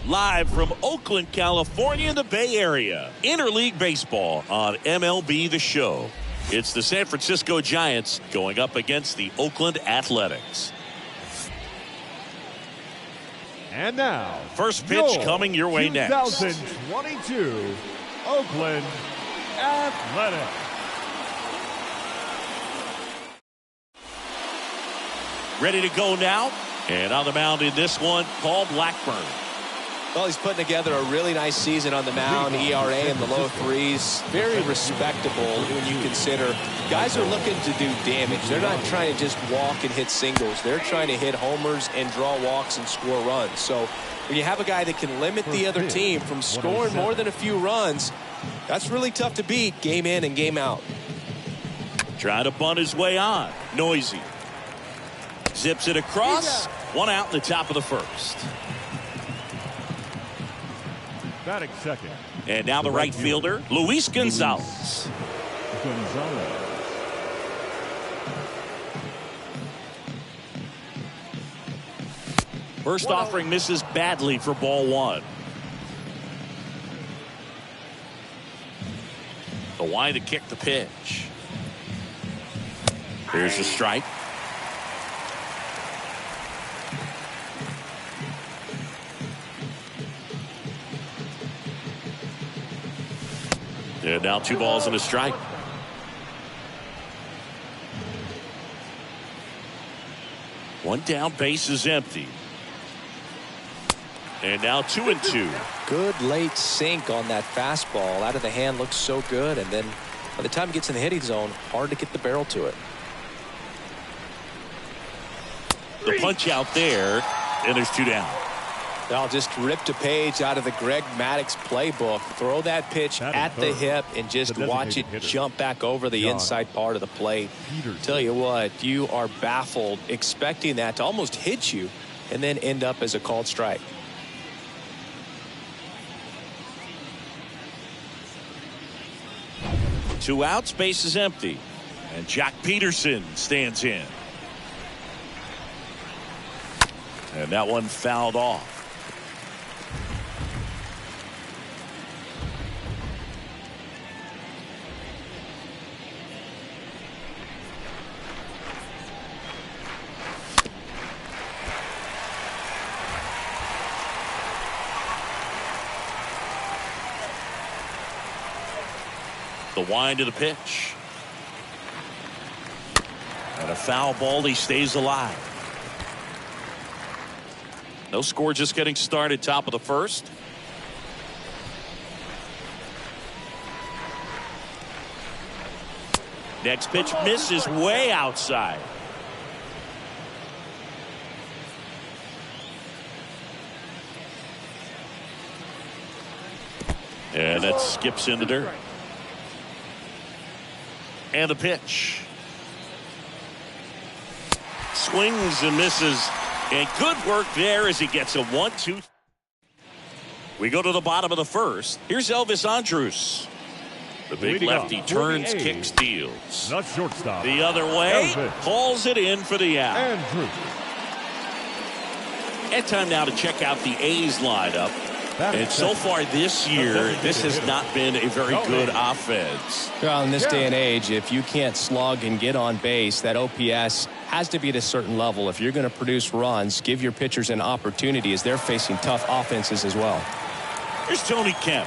Live from Oakland, California, the Bay Area. Interleague Baseball on MLB The Show. It's the San Francisco Giants going up against the Oakland Athletics. And now, first pitch coming your way next. 2022 Oakland Athletics. Ready to go now. And on the mound in this one, Paul Blackburn. Well, he's putting together a really nice season on the mound. ERA in the low 3s. Very respectable when you consider guys are looking to do damage. They're not trying to just walk and hit singles. They're trying to hit homers and draw walks and score runs. So when you have a guy that can limit the other team from scoring more than a few runs, that's really tough to beat game in and game out. Trying to bunt his way on. Noisy. Zips it across. 1 out in the top of the first. Batting second. And now the right fielder, Luis Gonzalez. First offering misses badly for ball 1. The wind to kick the pitch. Here's the strike. And now 2 balls and a strike. One down, base is empty. And now 2-2. Good late sink on that fastball. Out of the hand looks so good, and then by the time it gets in the hitting zone, hard to get the barrel to it. The punch out there, and there's 2 down. I'll just ripped a page out of the Greg Maddux playbook. Throw that pitch at the hip and just watch it jump back over the inside part of the plate. Tell you what, you are baffled expecting that to almost hit you and then end up as a called strike. Two outs, base is empty. And Jack Peterson stands in. And that one fouled off. The wind of the pitch. And a foul ball. He stays alive. No score, just getting started. Top of the first. Next pitch misses way outside. And that skips in the dirt. And the pitch. Swings and misses. And good work there as he gets a 1-2. We go to the bottom of the first. Here's Elvis Andrus. The big lefty turns, kicks, deals. The shortstop. The other way. Elvis. Calls it in for the out. Andrus. And time now to check out the A's lineup. And so far this year, this has not been a very good offense. Well, in this day and age, if you can't slug and get on base, that OPS has to be at a certain level. If you're going to produce runs, give your pitchers an opportunity as they're facing tough offenses as well. Here's Tony Kemp.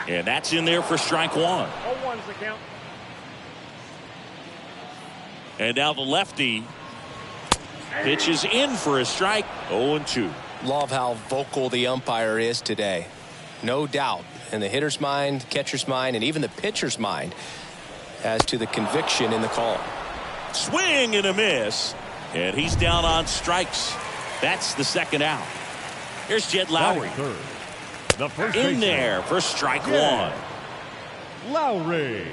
And that's in there for strike one. 0-1's the count. And now the lefty pitches in for a strike. 0-2. Love how vocal the umpire is today. No doubt in the hitter's mind, catcher's mind, and even the pitcher's mind as to the conviction in the call. Swing and a miss. And he's down on strikes. That's the second out. Here's Jed Lowry. Third. The first In baseman. there for strike Yeah. one. Lowry.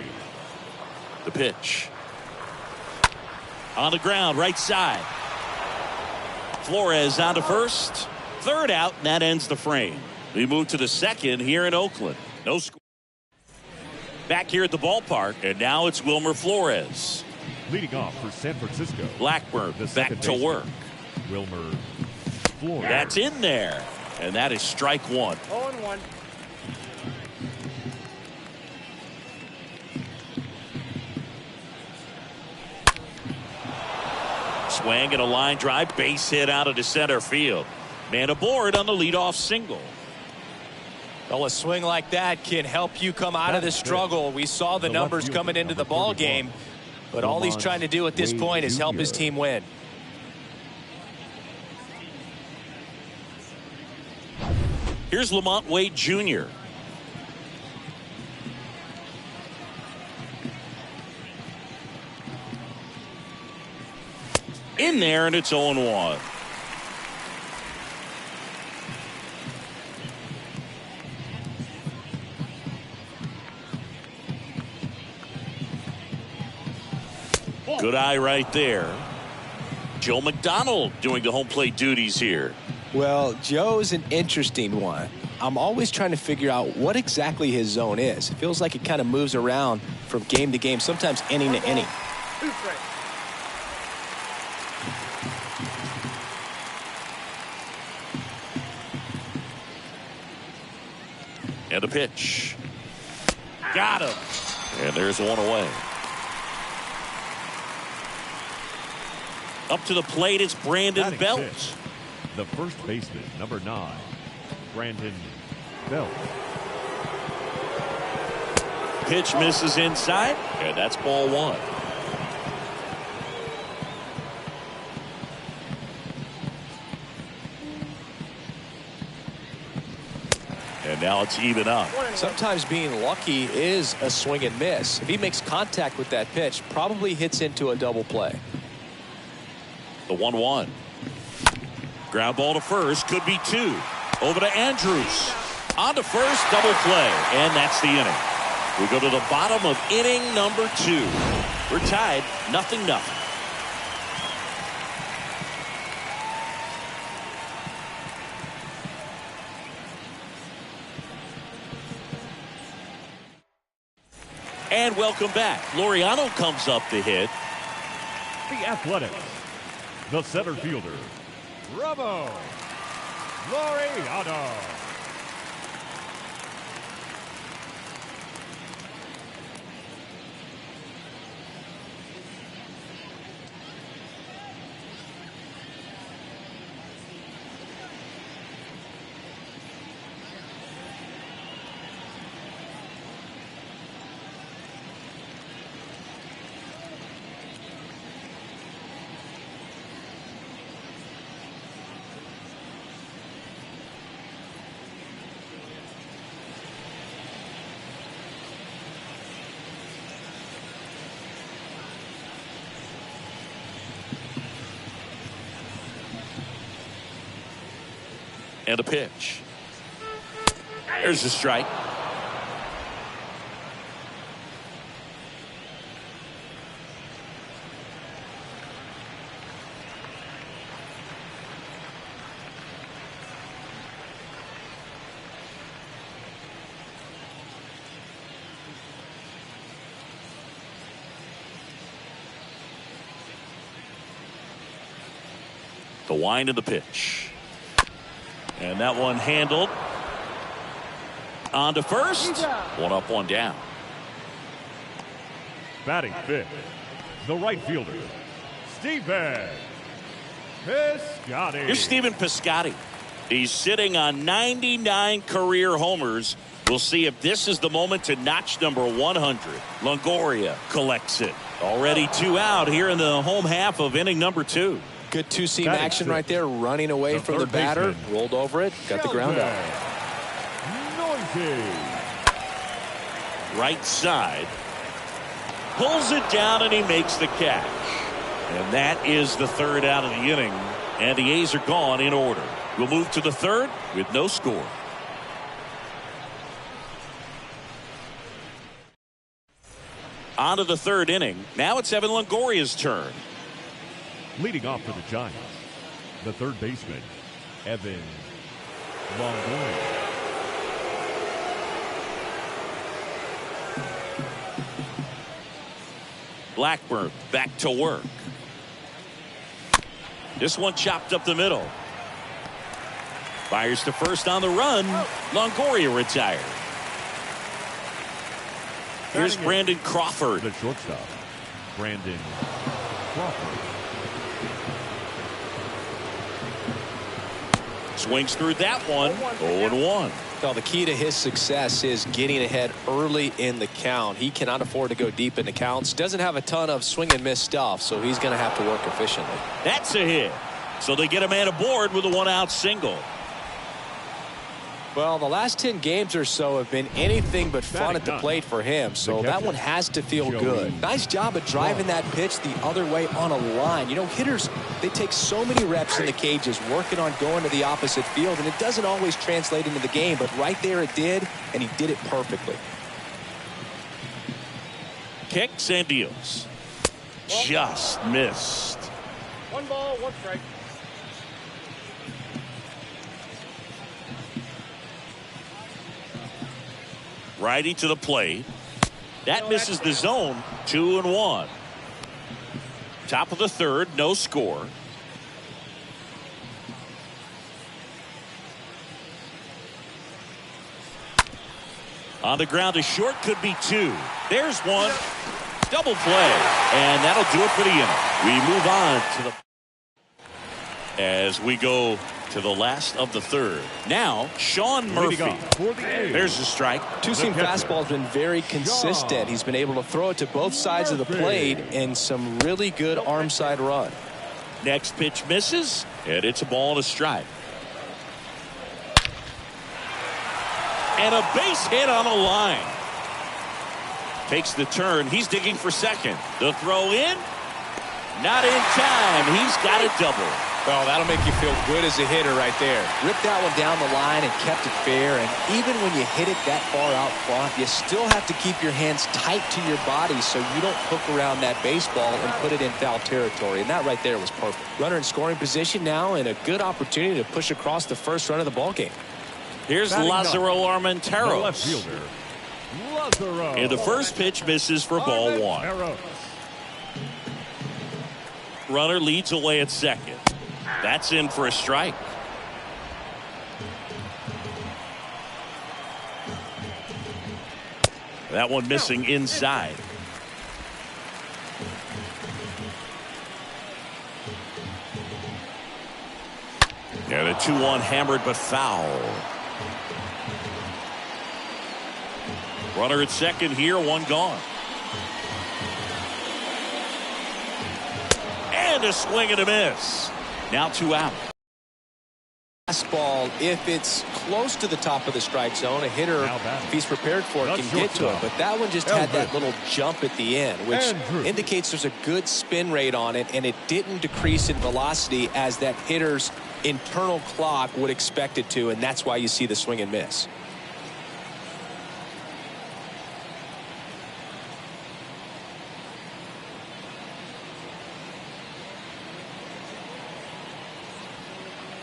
The pitch. On the ground, right side. Flores on to first. Third out, and that ends the frame. We move to the second here in Oakland. No score. Back here at the ballpark, and now it's Wilmer Flores. Leading off for San Francisco. Blackburn The back second to baseman, work. Wilmer Flores. That's in there, and that is strike one. 0-1. Swing and a line drive, base hit out of the center field. Man aboard on the leadoff single. Well, a swing like that can help you come out of the struggle. We saw the numbers coming into the ball game, but all he's trying to do at this point is help his team win. Here's Lamont Wade Jr. In there, and it's 0-1. Good eye right there. Joe McDonald doing the home plate duties here. Well, Joe's an interesting one. I'm always trying to figure out what exactly his zone is. It feels like it kind of moves around from game to game, sometimes inning to inning. 2 strikes. And a pitch. Got him. And there's one away. Up to the plate, it's Brandon Batting Belt. fifth, the first baseman, number 9, Brandon Belt. Pitch misses inside, and that's ball 1. And now it's even up. Sometimes being lucky is a swing and miss. If he makes contact with that pitch, probably hits into a double play. The 1-1. Ground ball to first, could be 2. Over to Andrews. On to first, double play, and that's the inning. We go to the bottom of inning number 2. We're tied, 0-0. And welcome back. Laureano comes up to hit. The Athletics, the center fielder, Ramon Laureano. And a pitch. There's a strike. The wind of the pitch. And that one handled. On to first. One up, one down. Batting fifth, the right fielder, Stephen Piscotty. Here's Stephen Piscotty. He's sitting on 99 career homers. We'll see if this is the moment to notch number 100. Longoria collects it. Already 2 out here in the home half of inning number 2. Good two-seam action right there, running away from the batter. Rolled over it, got the ground out. Noisy. Right side. Pulls it down and he makes the catch. And that is the 3rd out of the inning. And the A's are gone in order. We'll move to the 3rd with no score. On to the 3rd inning. Now it's Evan Longoria's turn. Leading off for the Giants, the third baseman, Evan Longoria. Blackburn back to work. This one chopped up the middle. Fires to first on the run. Longoria retired. Here's Brandon Crawford. The shortstop, Brandon Crawford. Swings through that one. 0-1. Well, the key to his success is getting ahead early in the count. He cannot afford to go deep in the counts. Doesn't have a ton of swing and miss stuff, so he's going to have to work efficiently. That's a hit. So they get a man aboard with a 1-out single. Well, the last 10 games or so have been anything but fun at the plate for him, so that one has to feel good. Nice job of driving that pitch the other way on a line. You know, hitters, they take so many reps in the cages working on going to the opposite field, and it doesn't always translate into the game, but right there it did, and he did it perfectly. Kicks and deals. Just missed. 1 ball, 1 strike. Righty to the plate. That misses the zone. 2-1. Top of the 3rd, no score. On the ground to short, could be two. There's one. Double play. And that'll do it for the inning. We move on to the... As we go to the last of the third. Now, Sean Murphy. There's a strike. Two-seam fastball has been very consistent. He's been able to throw it to both sides of the plate and some really good arm side run. Next pitch misses, and it's a ball and a strike. And a base hit on the line. Takes the turn. He's digging for second. The throw in. Not in time. He's got a double. Oh, that'll make you feel good as a hitter right there. Ripped that one down the line and kept it fair. And even when you hit it that far out front, you still have to keep your hands tight to your body so you don't hook around that baseball and put it in foul territory. And that right there was perfect. Runner in scoring position now and a good opportunity to push across the first run of the ballgame. Here's Lázaro Armenteros. Left fielder, Lázaro. And the first pitch misses for ball one. Runner leads away at second. That's in for a strike. That one missing inside. And a 2-1 hammered but foul. Runner at second here, one gone. And a swing and a miss. Now 2 out. Fastball, if it's close to the top of the strike zone, a hitter, if he's prepared for it, can get to it. But that one just had that little jump at the end, which indicates there's a good spin rate on it, and it didn't decrease in velocity as that hitter's internal clock would expect it to, and that's why you see the swing and miss.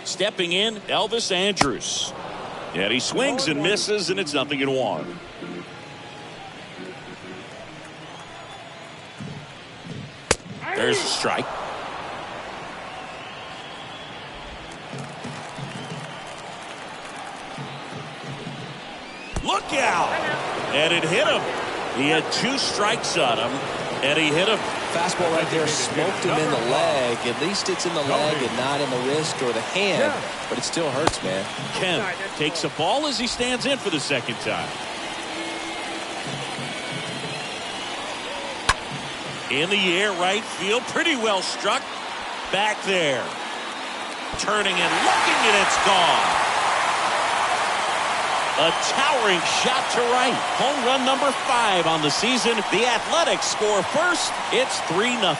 Stepping in, Elvis Andrus. And he swings and misses, and it's 0-1. There's a strike. Look out! And it hit him. He had 2 strikes on him, and he hit him. Fastball right there smoked him in the leg. At least it's in the leg and not in the wrist or the hand, but it still hurts, man. Kemp takes a ball as he stands in for the second time. In the air, right field, pretty well struck. Back there. Turning and looking, and it's gone. A towering shot to right. Home run number 5 on the season. The Athletics score first. It's 3-0.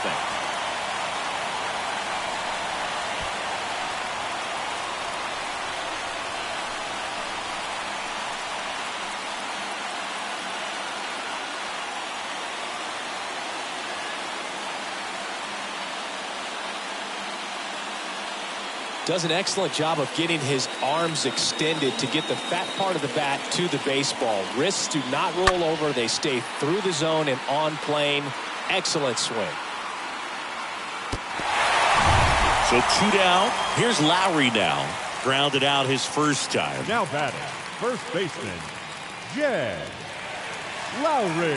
Does an excellent job of getting his arms extended to get the fat part of the bat to the baseball. Wrists do not roll over. They stay through the zone and on plane. Excellent swing. So 2 down. Here's Lowry now. Grounded out his first time. Now batting, first baseman, Jed Lowry.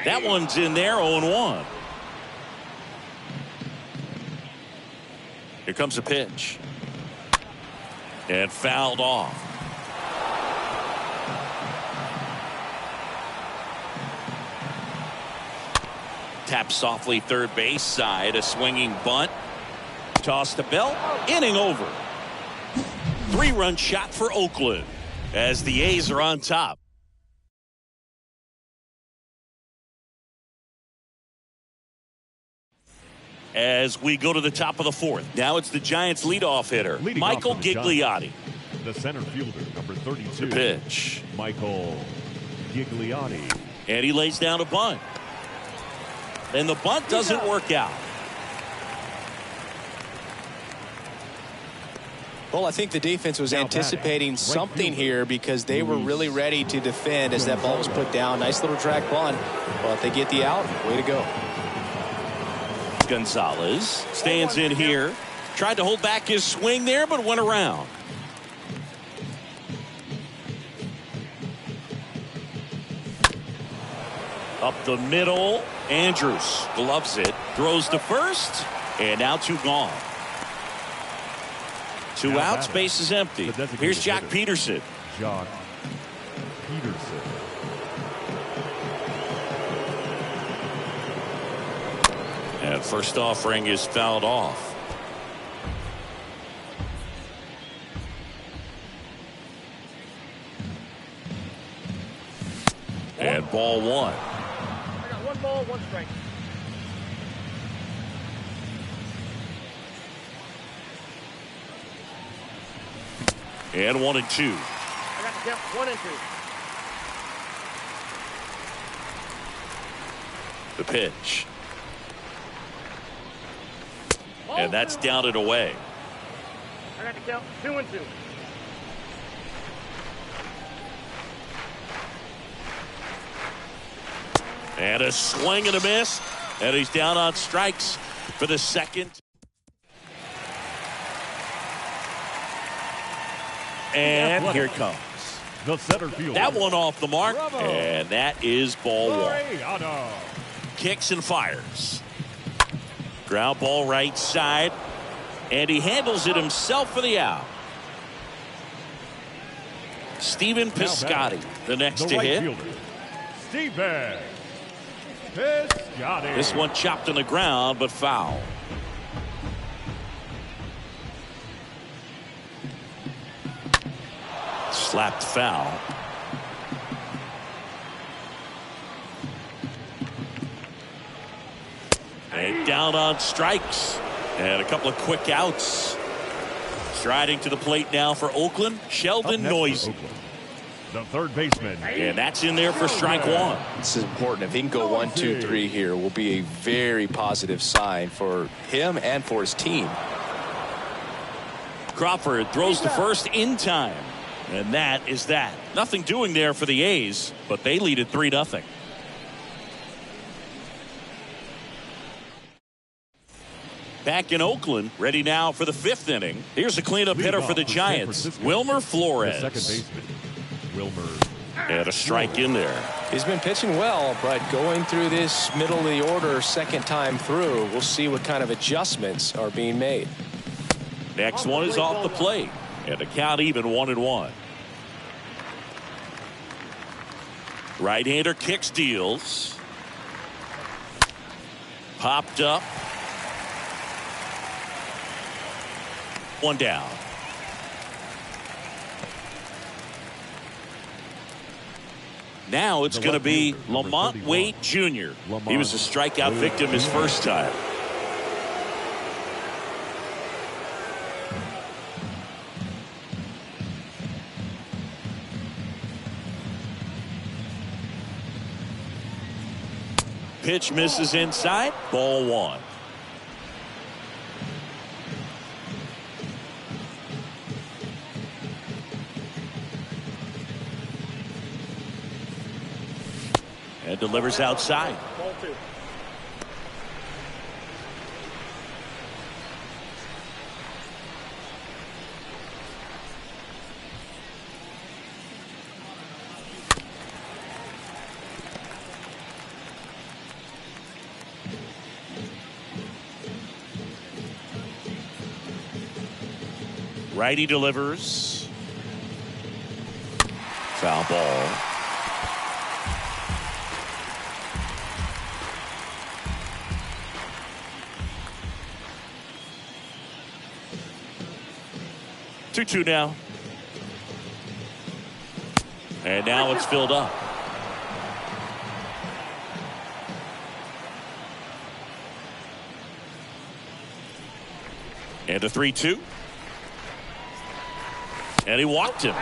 That one's in there, 0-1. Here comes a pitch. And fouled off. Tap softly third base side. A swinging bunt. Toss to Bell. Inning over. 3-run shot for Oakland as the A's are on top. As we go to the top of the fourth. Now it's the Giants leadoff hitter, Michael Gigliotti. The center fielder, number 32. The pitch. Michael Gigliotti. And he lays down a bunt. And the bunt doesn't work out. Well, I think the defense was anticipating something here because they were really ready to defend as that ball was put down. Nice little track bunt. But if they get the out, way to go. Gonzalez stands in here. Tried to hold back his swing there, but went around. Up the middle. Andrews gloves it. Throws to first. And now 2 gone. 2 outs. Base is empty. Here's Jock Peterson. Jock Peterson. And first offering is fouled off. And ball 1. I got 1 ball, 1 strike. And 1-2. I got the count 1 and 2. The pitch. And that's down and away. I got the count 2 and 2. And a swing and a miss. And he's down on strikes for the second. And here it comes. The center fielder. That one off the mark. Bravo. And that is ball 1. Laureano. Kicks and fires. Ground ball right side. And he handles it himself for the out. Stephen Piscotty, the next to right hit. fielder, Stephen Piscotty. This one chopped on the ground, but foul. Slapped foul. And down on strikes. And a couple of quick outs. Striding to the plate now for Oakland, Sheldon Noisy. Oakland, the third baseman. And that's in there for strike 1. This is important. If he can go 1, 2, 3 here, will be a very positive sign for him and for his team. Crawford throws to first in time. And that is that. Nothing doing there for the A's, but they lead at 3-0. Back in Oakland, ready now for the 5th inning. Here's a cleanup hitter for the Giants, Wilmer Flores. The second baseman, Wilmer. And a strike in there. He's been pitching well, but going through this middle of the order second time through, we'll see what kind of adjustments are being made. Next one is off the plate. And the count even 1-1. Right-hander kicks, deals. Popped up. 1 down. Now it's going to be Lamont Wade Jr. He was a strikeout victim his first time. Pitch misses inside. Ball 1. And delivers outside. Ball 2. Righty delivers. Foul ball. Two now. And now it's filled up. And a 3-2. And he walked him.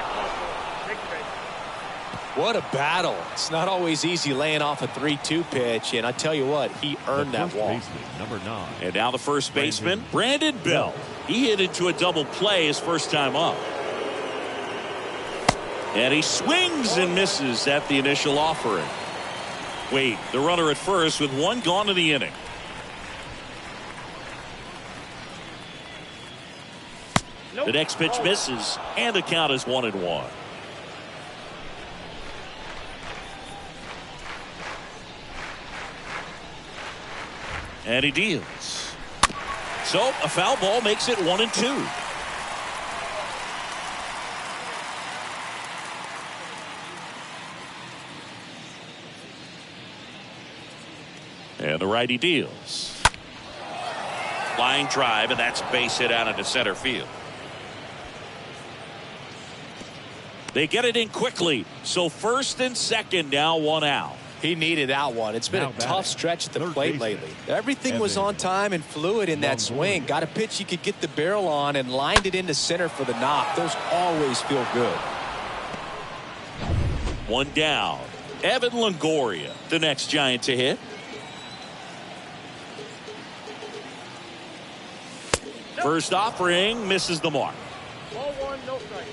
What a battle. It's not always easy laying off a 3-2 pitch, and I tell you what, he earned that walk. Number 9. And now the first baseman, Brandon Belt. He hit into a double play his first time up. And he swings and misses at the initial offering. Wade, the runner at first with one gone in the inning. The next pitch misses, and the count is 1-1. And he deals. So a foul ball makes it 1-2. And the righty deals. Line drive, and that's base hit out into center field. They get it in quickly. So first and second now, one out. He needed that one. It's been a tough stretch at the plate lately. Everything was on time and fluid in that swing. Got a pitch he could get the barrel on and lined it into center for the knock. Those always feel good. One down. Evan Longoria, the next Giant to hit. First offering misses the mark. Ball one, no strike.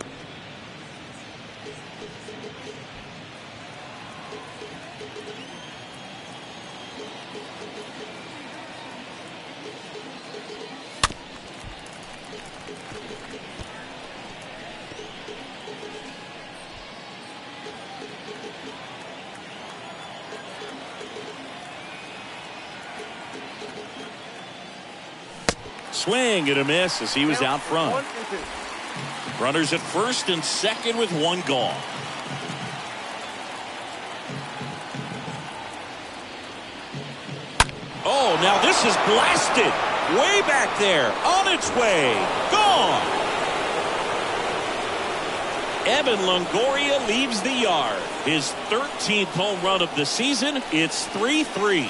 Swing and a miss as he was out front. Runners at first and second with one gone. Oh, now this is blasted. Way back there. On its way. Gone. Evan Longoria leaves the yard. His 13th home run of the season. It's 3-3.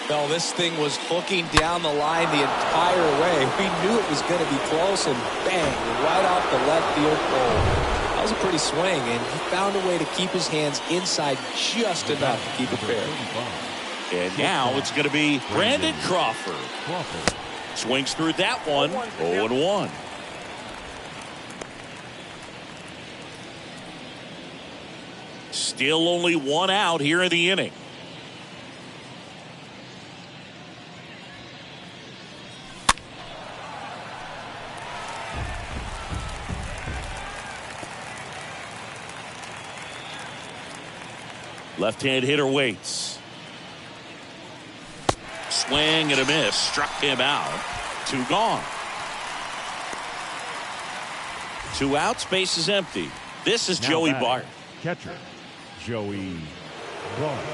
No, this thing was hooking down the line the entire way. We knew it was going to be close, and bang, right off the left field pole. That was a pretty swing, and he found a way to keep his hands inside just enough to keep it fair. And now it's going to be Brandon Crawford. Swings through that one. 0-1. Still only one out here in the inning. Left-hand hitter waits. Swing and a miss. Struck him out. Two gone. Two outs. Base is empty. This is Joey Bart. Catcher, Joey Bart.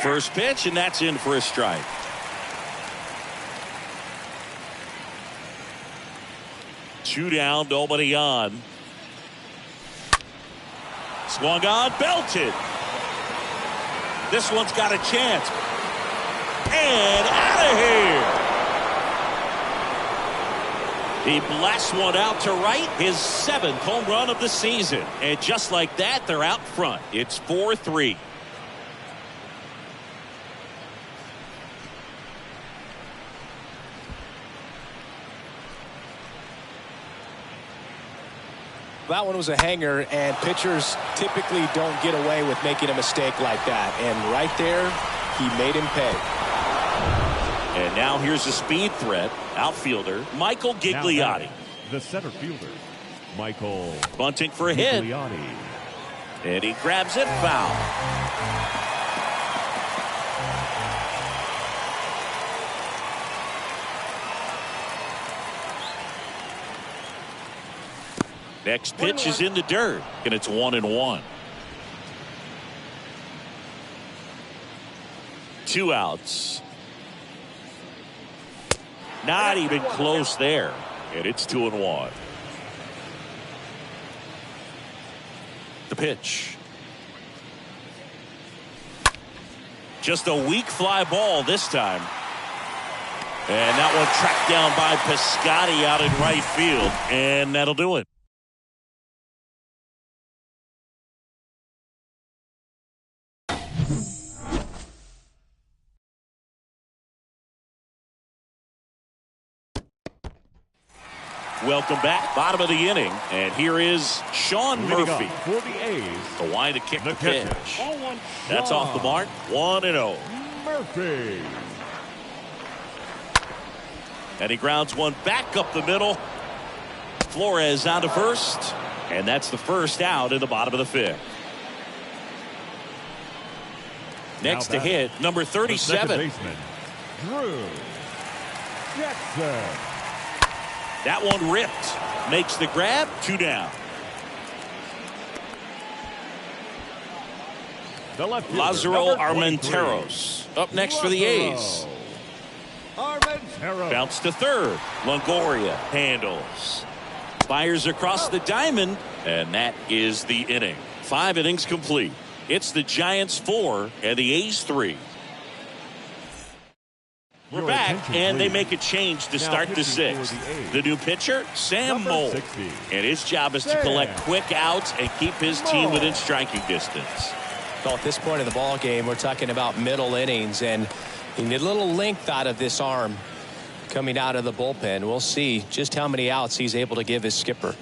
First pitch, and that's in for a strike. Two down, nobody on. Swung on, belted. This one's got a chance. And out of here. He blasts one out to right. His 7th home run of the season. And just like that, they're out front. It's 4-3. That one was a hanger, and pitchers typically don't get away with making a mistake like that. And right there, he made him pay. And now here's a speed threat. Outfielder Michael Gigliotti. The center fielder, Michael Bunting for a hit. Giuliani. And he grabs it, foul. Next pitch is in the dirt, and it's 1-1. 2 outs. Not even close there, and it's 2-1. The pitch. Just a weak fly ball this time. And that one tracked down by Piscotty out in right field, and that'll do it. Welcome back, bottom of the inning, and here is Sean Murphy. For the A's, The line to kick the catcher. pitch. That's off the mark, 1-0. Murphy. And he grounds one back up the middle. Flores on to first, and that's the first out in the bottom of the 5th. Next to hit, number The second 37. baseman, Drew Jackson. That one ripped. Makes the grab, 2 down. The left fielder, Lazaro number 23, Armenteros up next for the A's. Armenteros. Bounce to third. Longoria handles. Fires across the diamond, and that is the inning. 5 innings complete. It's the Giants 4 and the A's 3. We're Your back, attention, and they please. make a change to Now start the pitching for 6th. the A's. The new pitcher, Sam Number Moll. 60. And his job is to Sam collect quick outs and keep his team Moll. within striking distance. Well, at this point in the ball game, we're talking about middle innings, and you need a little length out of this arm coming out of the bullpen. We'll see just how many outs he's able to give his skipper.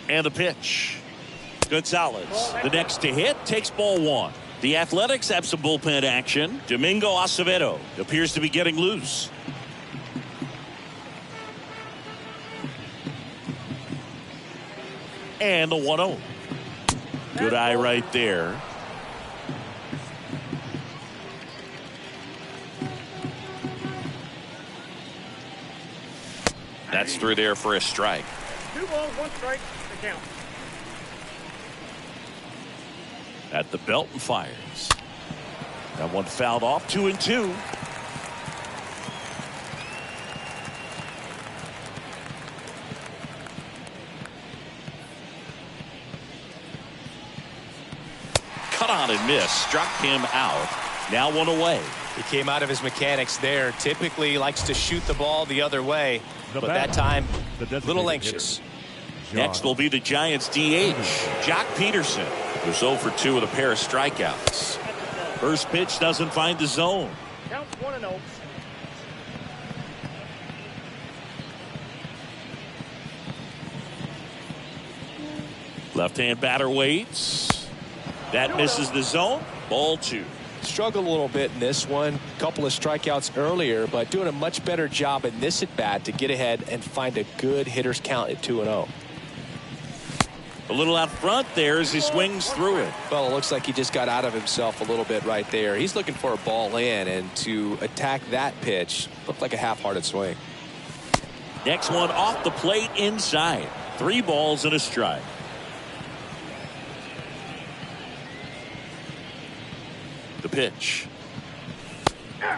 And the pitch. Gonzalez, the next to hit, takes ball 1. The Athletics have some bullpen action. Domingo Acevedo appears to be getting loose. And the 1-0. Good eye right there. That's through there for a strike. 2 balls, 1 strike, the count. At the belt and fires. That one fouled off, 2-2. Cut on and miss, struck him out. Now 1 away. He came out of his mechanics there. Typically he likes to shoot the ball the other way, but that time The a designated little anxious. hitter, Next will be the Giants DH, Jock Peterson, who's 0 for 2 with a pair of strikeouts. First pitch doesn't find the zone. Counts 1-0. Left-hand batter waits. That misses the zone. Ball 2. Struggled a little bit in this one. Couple of strikeouts earlier, but doing a much better job in this at bat to get ahead and find a good hitter's count at 2-0. A little out front there as he swings through it. Well, it looks like he just got out of himself a little bit right there. He's looking for a ball in, and to attack that pitch looked like a half-hearted swing. Next one off the plate inside. 3 balls and a strike. The pitch.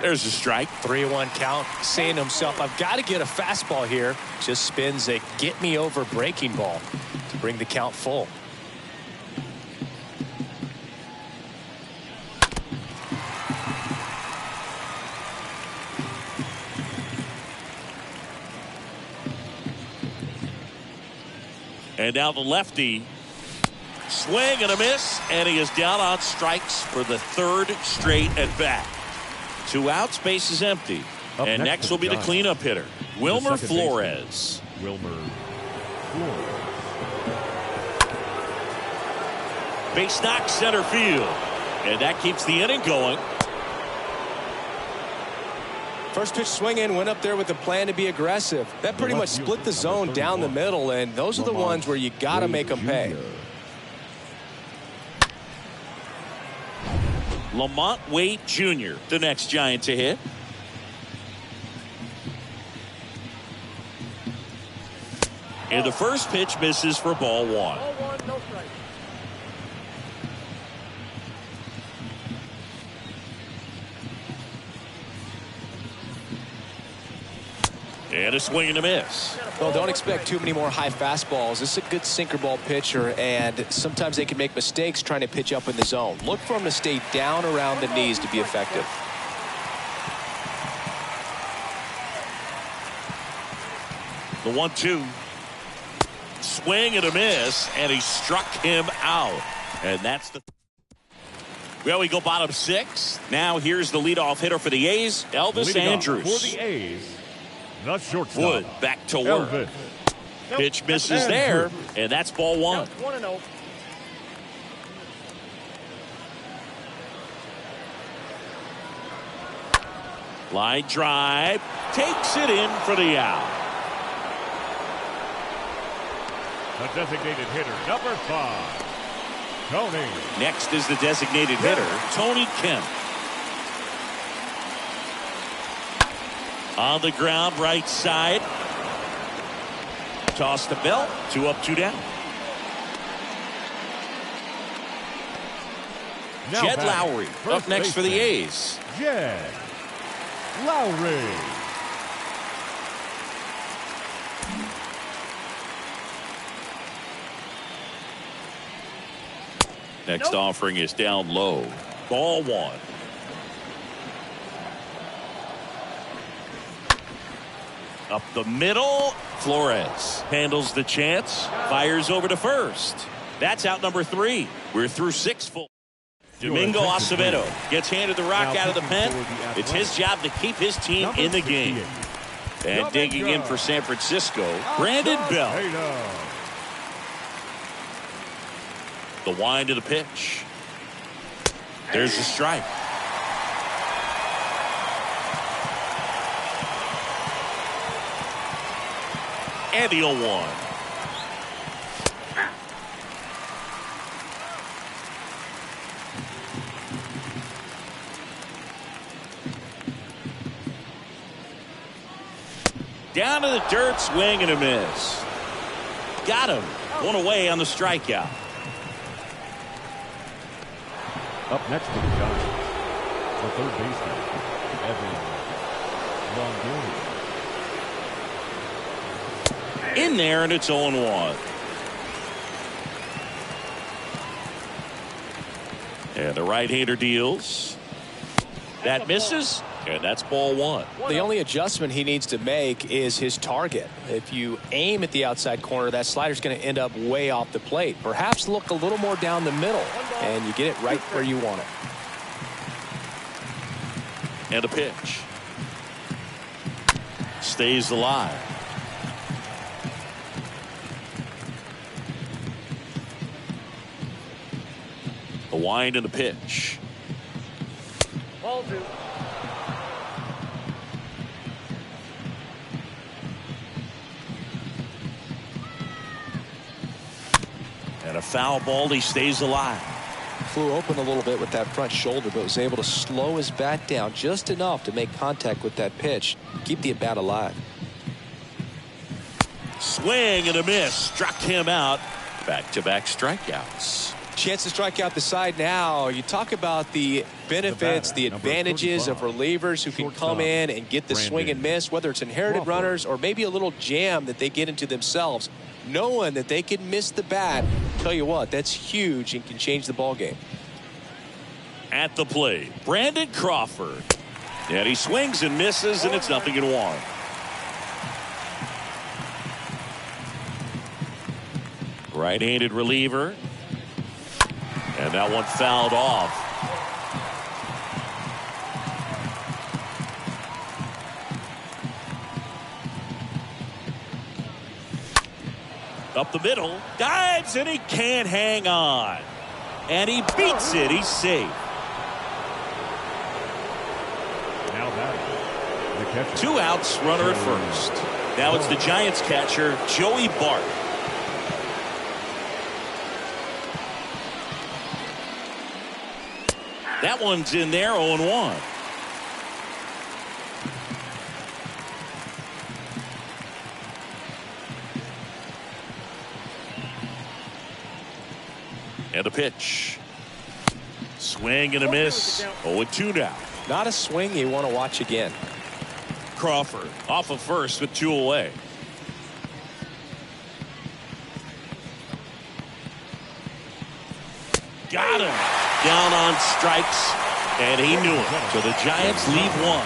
There's a strike. 3-1 count, saying to himself, I've got to get a fastball here. Just spins a get-me-over breaking ball to bring the count full. And now the lefty Swing and a miss, and he is down on strikes for the third straight at bat. 2 outs, base is empty. Up And next will be the Giants. cleanup hitter, Wilmer second baseman. Flores. Wilmer Flores. Base knock center field. And that keeps the inning going. First pitch swing in, went up there with a plan to be aggressive. That pretty much split the zone down the middle, and those are the ones where you got to make them pay. Lamont Wade Jr., the next Giant to hit. And the first pitch misses for ball 1. Ball 1, no strike. And a swing and a miss. Well, don't expect too many more high fastballs. This is a good sinker ball pitcher, and sometimes they can make mistakes trying to pitch up in the zone. Look for him to stay down around the knees to be effective. The 1-2. Swing and a miss, and he struck him out. And that's the... Well, we go bottom 6. Now here's the leadoff hitter for the A's, Elvis Leading off Andrews. For the A's, the shortstop. Wood back to work. Elvis. Pitch misses there, Andrews. and that's ball 1. Counts 1-0. Line drive, takes it in for the out. The designated hitter, number 5, Tony. Next is the designated hitter, Tony Kemp. On the ground, right side. Toss to Bell. 2 up, 2 down. Now Jed batting, Lowry first up next for the baseman, A's. Jed Lowry. Next offering is down low. Ball 1. Up the middle. Flores handles the chance. Fires over to first. That's out number 3. We're through 6 full. Domingo Acevedo gets handed the rock out of the pen. It's his job to keep his team in the game. And digging in for San Francisco, Brandon Bell. The wind of the pitch. There's the strike. And the 0-1. Down to the dirt, swing and a miss. Got him. 1 away on the strikeout. Up next for the Giants, the third baseman, Evan Longoria. In there, and it's 0-1. And the right-hander deals. That misses, and that's ball 1. The only adjustment he needs to make is his target. If you aim at the outside corner, that slider's going to end up way off the plate. Perhaps look a little more down the middle, and you get it right where you want it. And a pitch. Stays alive. The wind and the pitch. Ball 2. And a foul ball. He stays alive. Flew open a little bit with that front shoulder, but was able to slow his bat down just enough to make contact with that pitch. Keep the at-bat alive. Swing and a miss. Struck him out. Back-to-back strikeouts. Chance to strike out the side now. You talk about the benefits, the advantages of relievers who can come in and get the swing and miss, whether it's inherited runners or maybe a little jam that they get into themselves. Knowing that they can miss the bat, tell you what, that's huge and can change the ball game. At the plate, Brandon Crawford. And he swings and misses, and it's 0-1. Right-handed reliever. And that one fouled off. Up the middle, dives, and he can't hang on. And he beats it. He's safe. Now batting, the catcher. 2 outs, runner at first. Now it's the Giants catcher, Joey Bart. That one's in there, 0-1. And a pitch. Swing and a miss. 0-2 now. Not a swing you want to watch again. Crawford off of first with 2 away. Got him. Down on strikes, and he knew it. So the Giants lead 1.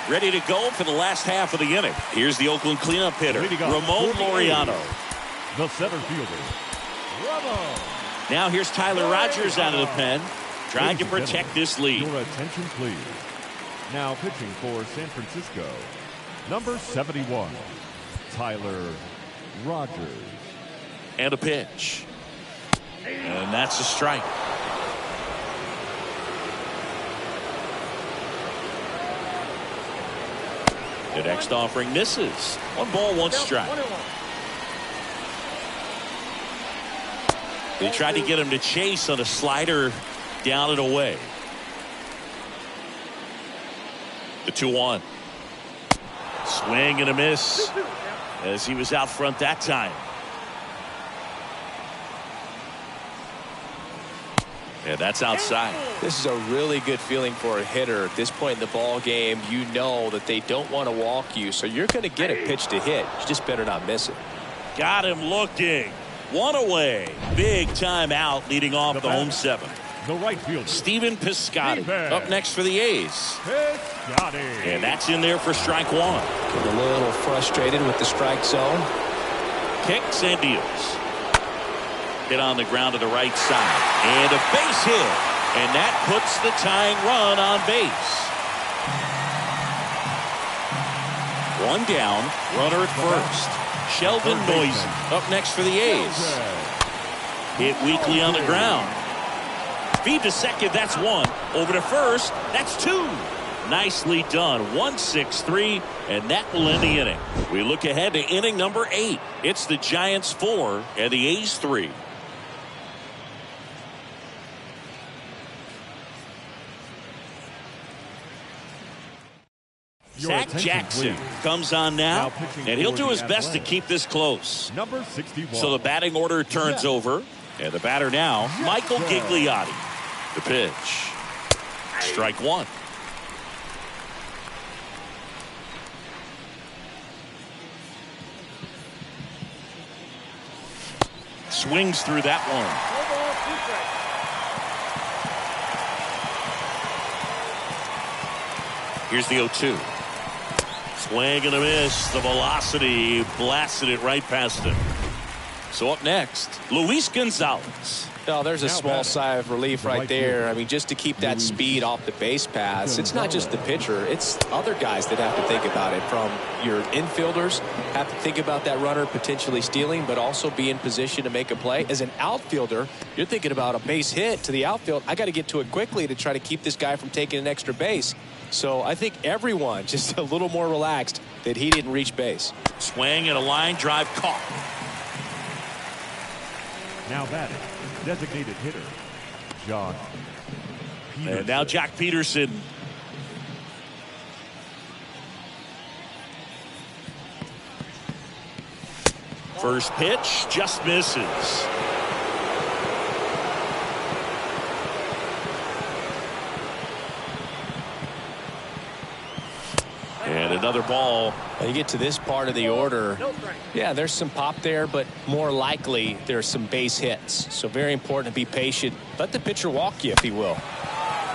Ready to go for the last half of the inning. Here's the Oakland cleanup hitter, Ramon Laureano. The center fielder, Ramon. Now here's Tyler Rogers out of the pen, trying to protect this lead. Your attention, please. Now pitching for San Francisco, number 71, Tyler Rogers. And a pitch. And that's a strike. The next offering misses. 1 ball, 1 strike. They tried to get him to chase on a slider down and away. The 2-1. Swing and a miss as he was out front that time. Yeah, that's outside. This is a really good feeling for a hitter at this point in the ball game. You know that they don't want to walk you, so you're going to get a pitch to hit. You just better not miss it. Got him looking. 1 away. Big time out leading off the home 7. The right fielder, Stephen Piscotty up next for the A's. Piscotty. And that's in there for strike 1. Getting a little frustrated with the strike zone. Kicks and deals. Hit on the ground to the right side. And a base hit. And that puts the tying run on base. 1 down. Runner at first. Sheldon Noisy up next for the A's. Hit weakly on the ground. Feed to second. That's 1. Over to first. That's 2. Nicely done. 1-6-3, and that will end the inning. We look ahead to inning number 8. It's the Giants 4 and the A's 3. Zach Jackson comes on now, and he'll do his best to keep this close. Number 61. So the batting order turns over, and the batter now, Michael Gigliotti. The pitch. Strike 1. Swings through that one. Here's the 0-2. Swing and a miss. The velocity blasted it right past him. So up next, Luis Gonzalez. No, there's a small sigh of relief right there. I mean, just to keep that speed off the base pass. It's not just the pitcher. It's other guys that have to think about it. From your infielders have to think about that runner potentially stealing, but also be in position to make a play. As an outfielder, you're thinking about a base hit to the outfield. I got to get to it quickly to try to keep this guy from taking an extra base. So I think everyone just a little more relaxed that he didn't reach base. Swing and a line drive caught. Now batting, designated hitter, Joc Pederson. And now Joc Pederson. First pitch just misses. And another ball. You get to this part of the order. Yeah, there's some pop there, but more likely there's some base hits. So very important to be patient. Let the pitcher walk you if he will.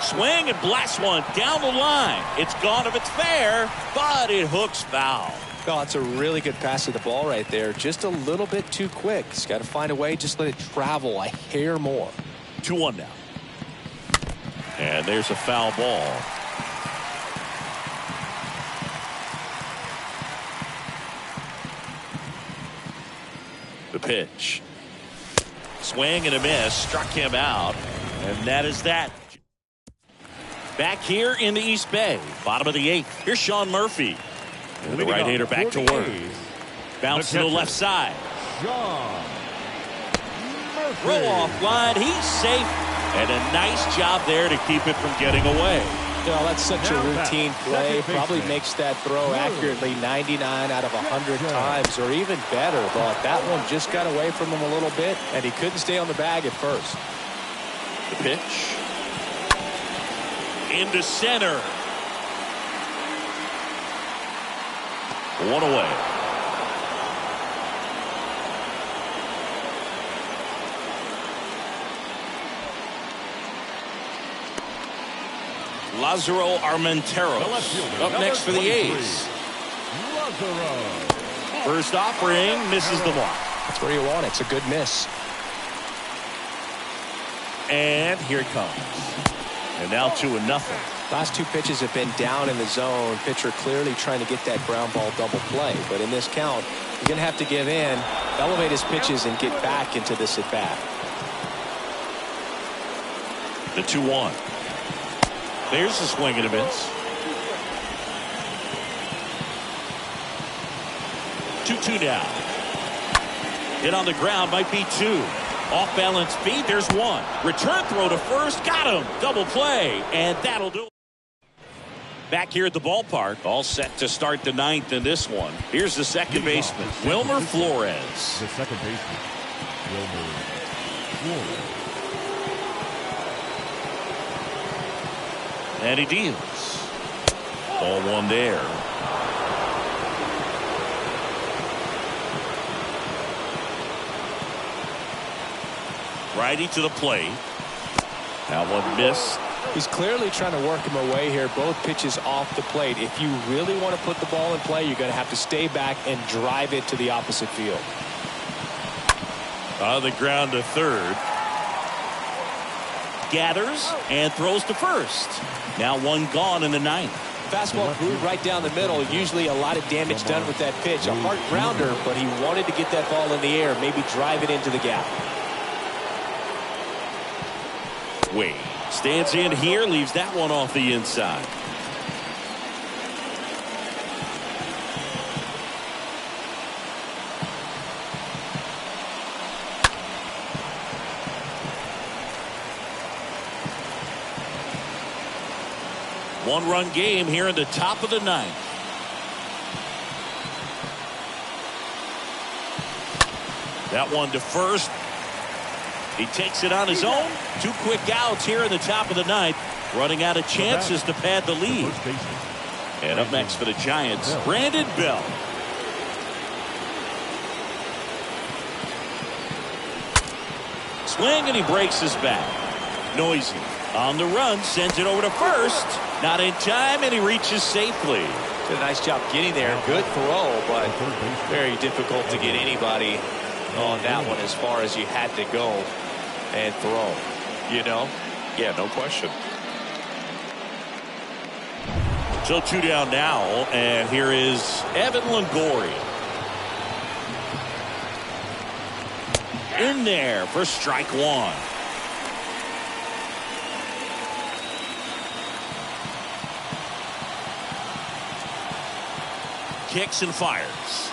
Swing and blast one down the line. It's gone if it's fair, but it hooks foul. Oh, it's a really good pass of the ball right there. Just a little bit too quick. He's got to find a way. Just let it travel a hair more. 2-1 now. And there's a foul ball. The pitch. Swing and a miss. Struck him out. And that is that. Back here in the East Bay. Bottom of the 8th. Here's Sean Murphy. And the right-hander back to work. Bounce to the left side. Sean Murphy. Throw off line. He's safe. And a nice job there to keep it from getting away. Yeah, that's such a routine play. second Probably baseman. makes that throw accurately 99 out of 100 times, or even better. But that one just got away from him a little bit, and he couldn't stay on the bag at first. The pitch. Into center. One away. Lazaro Armenteros up next for the A's. Lazaro. First offering misses the mark. That's where you want it. It's a good miss. And here it comes. And now 2-0. Last two pitches have been down in the zone. Pitcher clearly trying to get that ground ball double play. But in this count, you're going to have to give in, elevate his pitches, and get back into this at bat. The 2-1. There's the swing and a miss. 2-2 now. Hit on the ground, might be 2. Off balance feed, there's 1. Return throw to first, got him. Double play, and that'll do it. Back here at the ballpark, all set to start the 9th in this one. Here's the second baseman, Wilmer Flores. The second baseman, Wilmer Flores. And he deals. Ball 1 there. Righty to the plate. That one missed. He's clearly trying to work him away here. Both pitches off the plate. If you really want to put the ball in play, you're going to have to stay back and drive it to the opposite field. On the ground to third. Gathers and throws to first. Now 1 gone in the 9th. Fastball grew right down the middle. Usually a lot of damage done with that pitch. A hard grounder, but he wanted to get that ball in the air, maybe drive it into the gap. Wade stands in here, leaves that one off the inside. One-run game here in the top of the 9th. That one to first. He takes it on his own. 2 quick outs here in the top of the 9th. Running out of chances to pad the lead. And up next for the Giants, Brandon Belt. Swing and he breaks his back. Noisy on the run, sends it over to first. Not in time, and he reaches safely. Did a nice job getting there. Good throw, but very difficult to get anybody on that one as far as you had to go and throw. You know? Yeah, no question. So 2 down now, and here is Evan Longoria. In there for strike 1. Kicks and fires.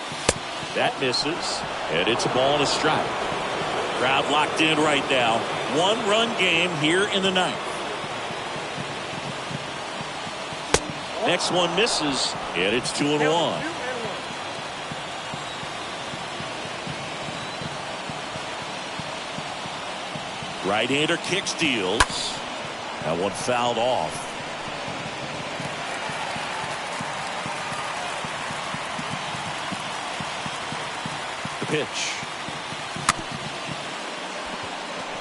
That misses, and it's a ball and a strike. Crowd locked in right now. 1-run game here in the 9th. Next one misses, and it's 2-1. Right-hander kicks, deals. That one fouled off. The pitch.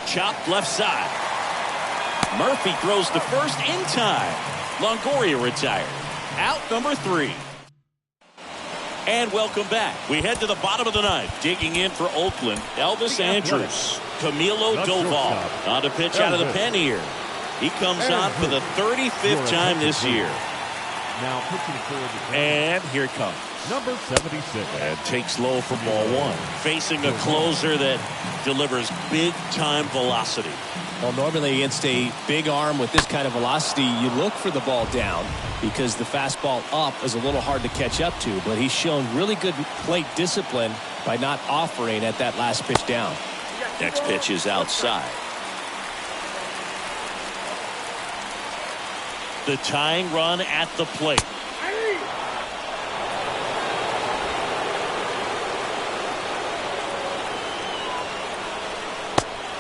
Chopped left side. Murphy throws to first in time. Longoria retired. Out number 3. And welcome back. We head to the bottom of the ninth. Digging in for Oakland, Elvis Andrus. Camilo Doval on to pitch out of the pen here. He comes on for the 35th time this year. Now pitching for the And here it comes. number 76. And takes low for ball one. Facing a closer that delivers big-time velocity. Well, normally against a big arm with this kind of velocity, you look for the ball down because the fastball up is a little hard to catch up to. But he's shown really good plate discipline by not offering at that last pitch down. Next pitch is outside. The tying run at the plate.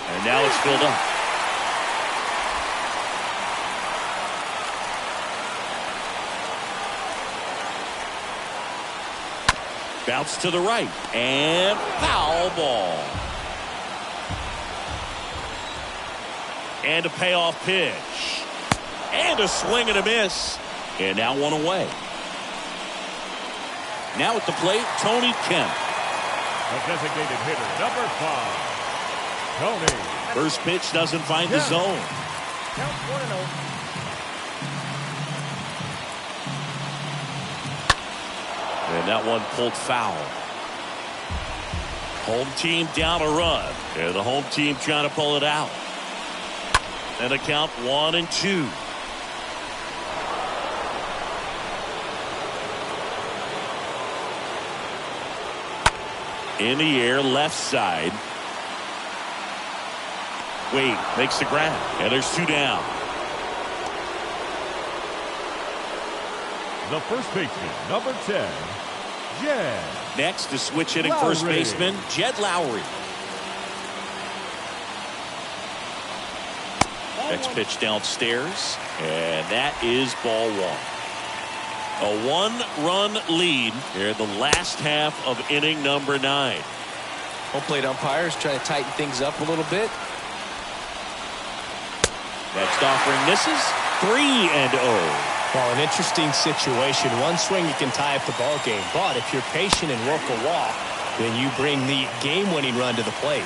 And now it's filled up. Bounce to the right. And foul ball. And a payoff pitch. And a swing and a miss. And now one away. Now at the plate, Tony Kemp. A designated hitter, number 5. Tony. First pitch doesn't find the zone. Count 1-0. And that one pulled foul. Home team down a run. And the home team trying to pull it out. And a count 1-2. In the air, left side. Wade makes the grab. And there's 2 down. The first baseman, number 10, Jed. Next to switch hitting Lowry. first baseman, Jed Lowry. Next pitch downstairs. And that is ball one. A 1-run lead here in the last half of inning number 9. Home plate umpires trying to tighten things up a little bit. Next offering misses. 3-0. Well, an interesting situation. One swing you can tie up the ball game, but if you're patient and work a walk, then you bring the game-winning run to the plate.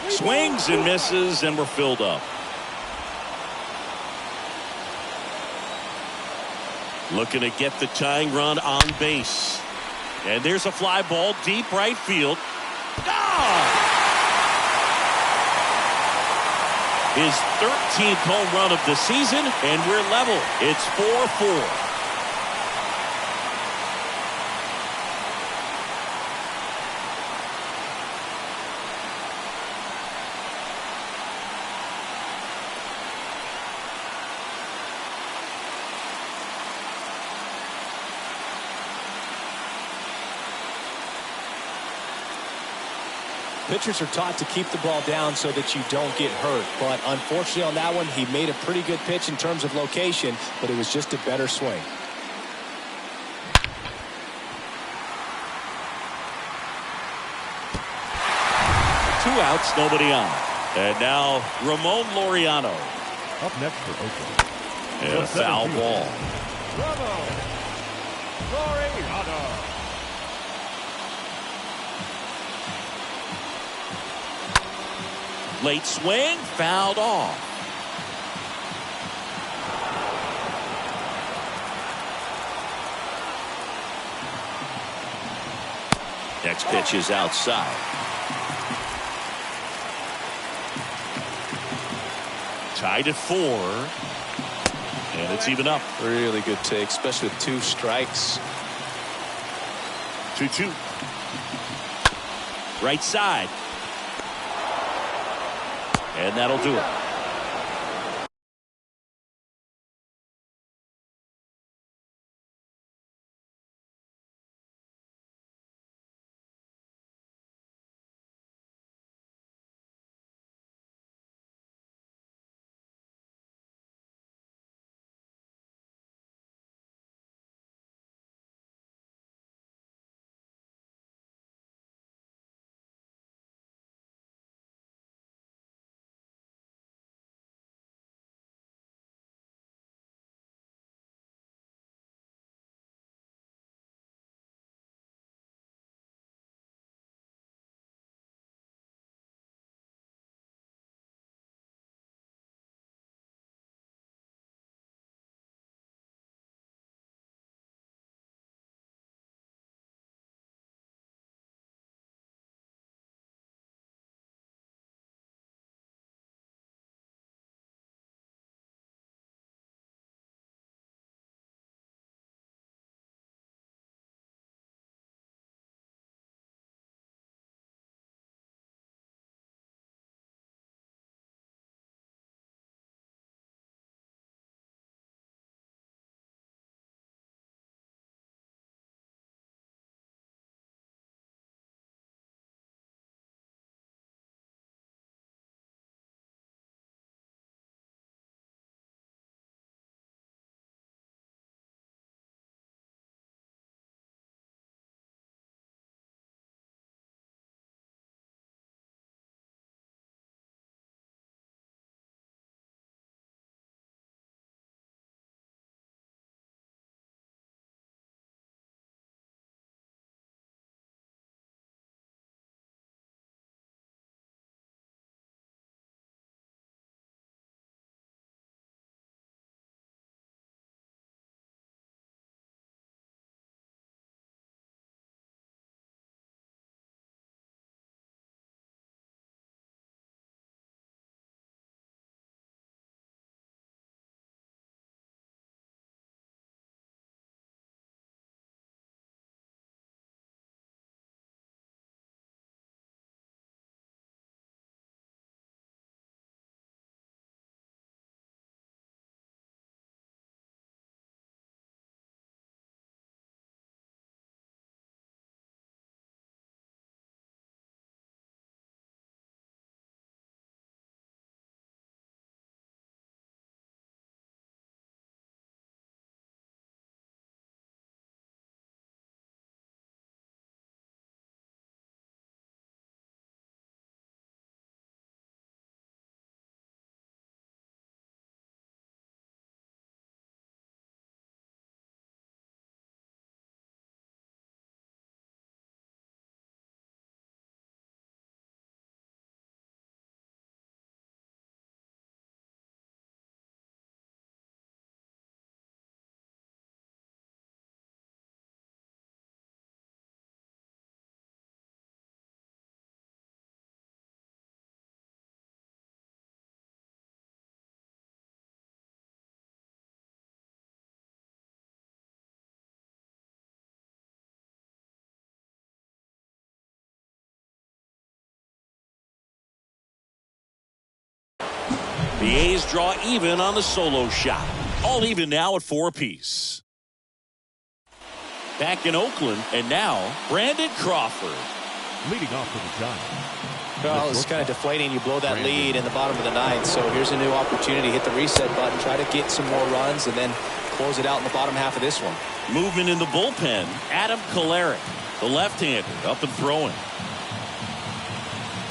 Swings and misses, and we're filled up. Looking to get the tying run on base. And there's a fly ball deep right field. Gone! His 13th home run of the season, and we're level. It's 4-4. Pitchers are taught to keep the ball down so that you don't get hurt. But unfortunately on that one, he made a pretty good pitch in terms of location, but it was just a better swing. Two outs, nobody on. And now Ramon Laureano. Up next for Oakland. And a foul ball. Ramon Laureano. Late swing, fouled off. Next pitch is outside. Tied at 4. And it's even up. Really good take, especially with 2 strikes. 2-2. Right side. And that'll do it. The A's draw even on the solo shot. All even now at 4 apiece. Back in Oakland, and now Brandon Crawford. Leading off for the Giants. Well, it's kind of deflating. You blow that lead in the bottom of the ninth, so here's a new opportunity. Hit the reset button, try to get some more runs, and then close it out in the bottom half of this one. Movement in the bullpen. Adam Kolarek, the left-hander, up and throwing.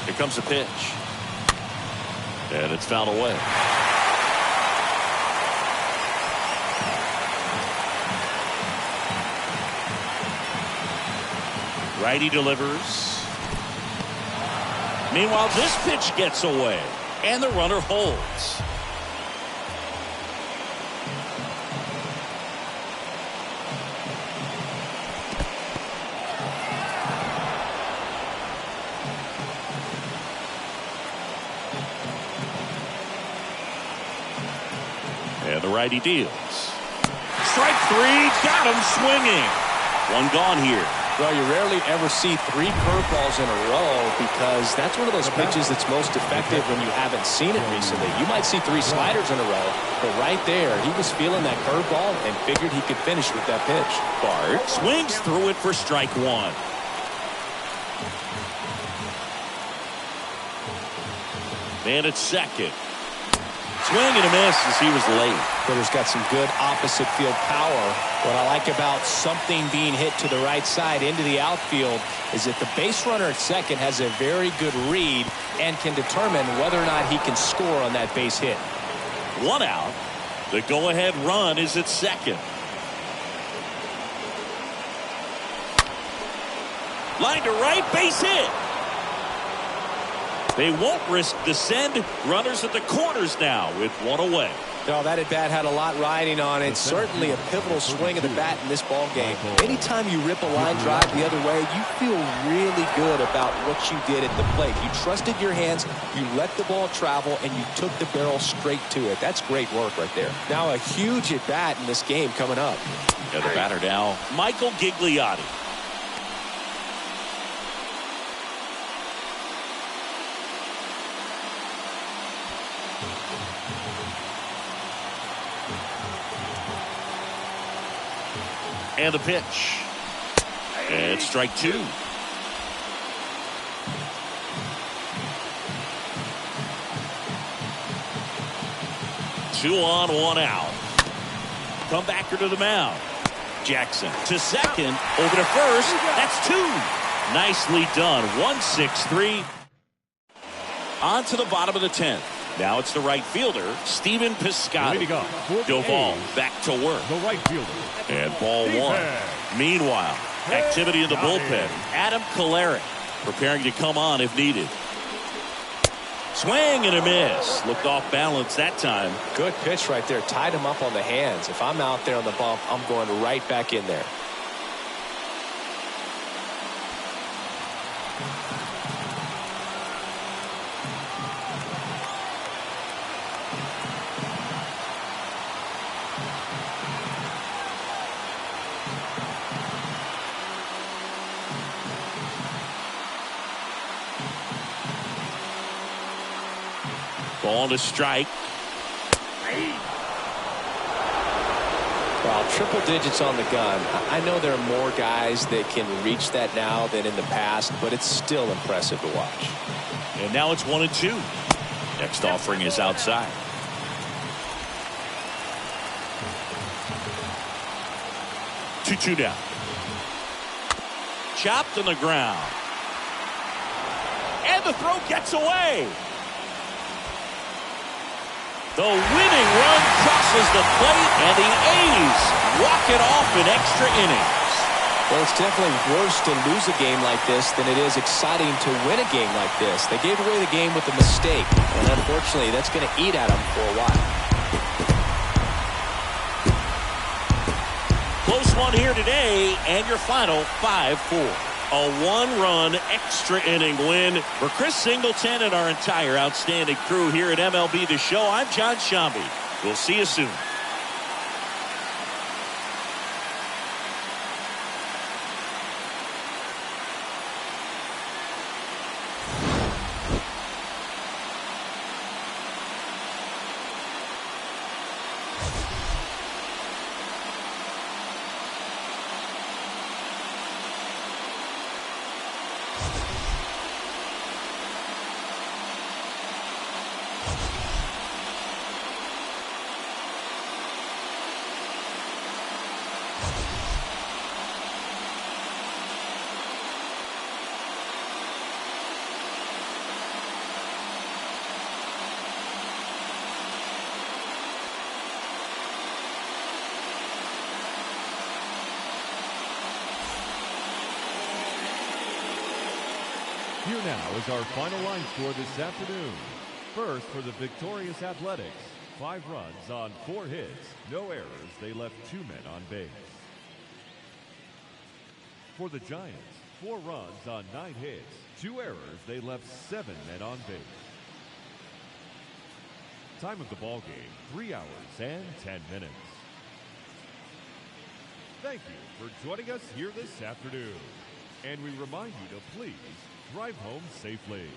Here comes the pitch. And it's fouled away. Righty delivers. Meanwhile, this pitch gets away, and the runner holds. And the righty deals. Strike 3, got him swinging. One gone here. Well, you rarely ever see 3 curveballs in a row because that's one of those pitches that's most effective when you haven't seen it recently. You might see 3 sliders in a row, but right there, he was feeling that curveball and figured he could finish with that pitch. Bart swings through it for strike 1. Man at second. Swing and a miss as he was late. Hitter's got some good opposite field power. What I like about something being hit to the right side into the outfield is that the base runner at second has a very good read and can determine whether or not he can score on that base hit. 1 out. The go-ahead run is at second. Line to right, base hit. They won't risk the send. Runners at the corners now with 1 away. No, that at bat had a lot riding on it. Certainly a pivotal swing of the bat in this ball game. Anytime you rip a line drive the other way, you feel really good about what you did at the plate. You trusted your hands, you let the ball travel, and you took the barrel straight to it. That's great work right there. Now a huge at bat in this game coming up. And the batter now, Michael Gigliotti. And the pitch. And strike 2. Two on, 1 out. Comebacker to the mound. Jackson to second, over to first. That's 2. Nicely done. 1-6-3. On to the bottom of the 10th. Now it's the right fielder, Steven Piscotty. Doval back to work. The right fielder. And ball 1. Meanwhile, activity in the bullpen. Adam Kolarek preparing to come on if needed. Swing and a miss. Looked off balance that time. Good pitch right there. Tied him up on the hands. If I'm out there on the bump, I'm going right back in there. Ball to strike. Well, triple digits on the gun. I know there are more guys that can reach that now than in the past, but it's still impressive to watch. And now it's 1-2. Next offering is outside. Two down. Chopped on the ground. And the throw gets away. The winning run crosses the plate, and the A's walk it off in extra innings. Well, it's definitely worse to lose a game like this than it is exciting to win a game like this. They gave away the game with a mistake, and unfortunately, that's going to eat at them for a while. Close one here today, and your final 5-4. A 1-run extra inning win for Chris Singleton and our entire outstanding crew here at MLB The Show. I'm John Shambi. We'll see you soon. Here now is our final line score this afternoon. First, for the victorious Athletics, 5 runs on 4 hits, no errors. They left 2 men on base. For the Giants, 4 runs on 9 hits, 2 errors. They left 7 men on base. Time of the ball game, 3 hours and 10 minutes. Thank you for joining us here this afternoon. And we remind you to please drive home safely.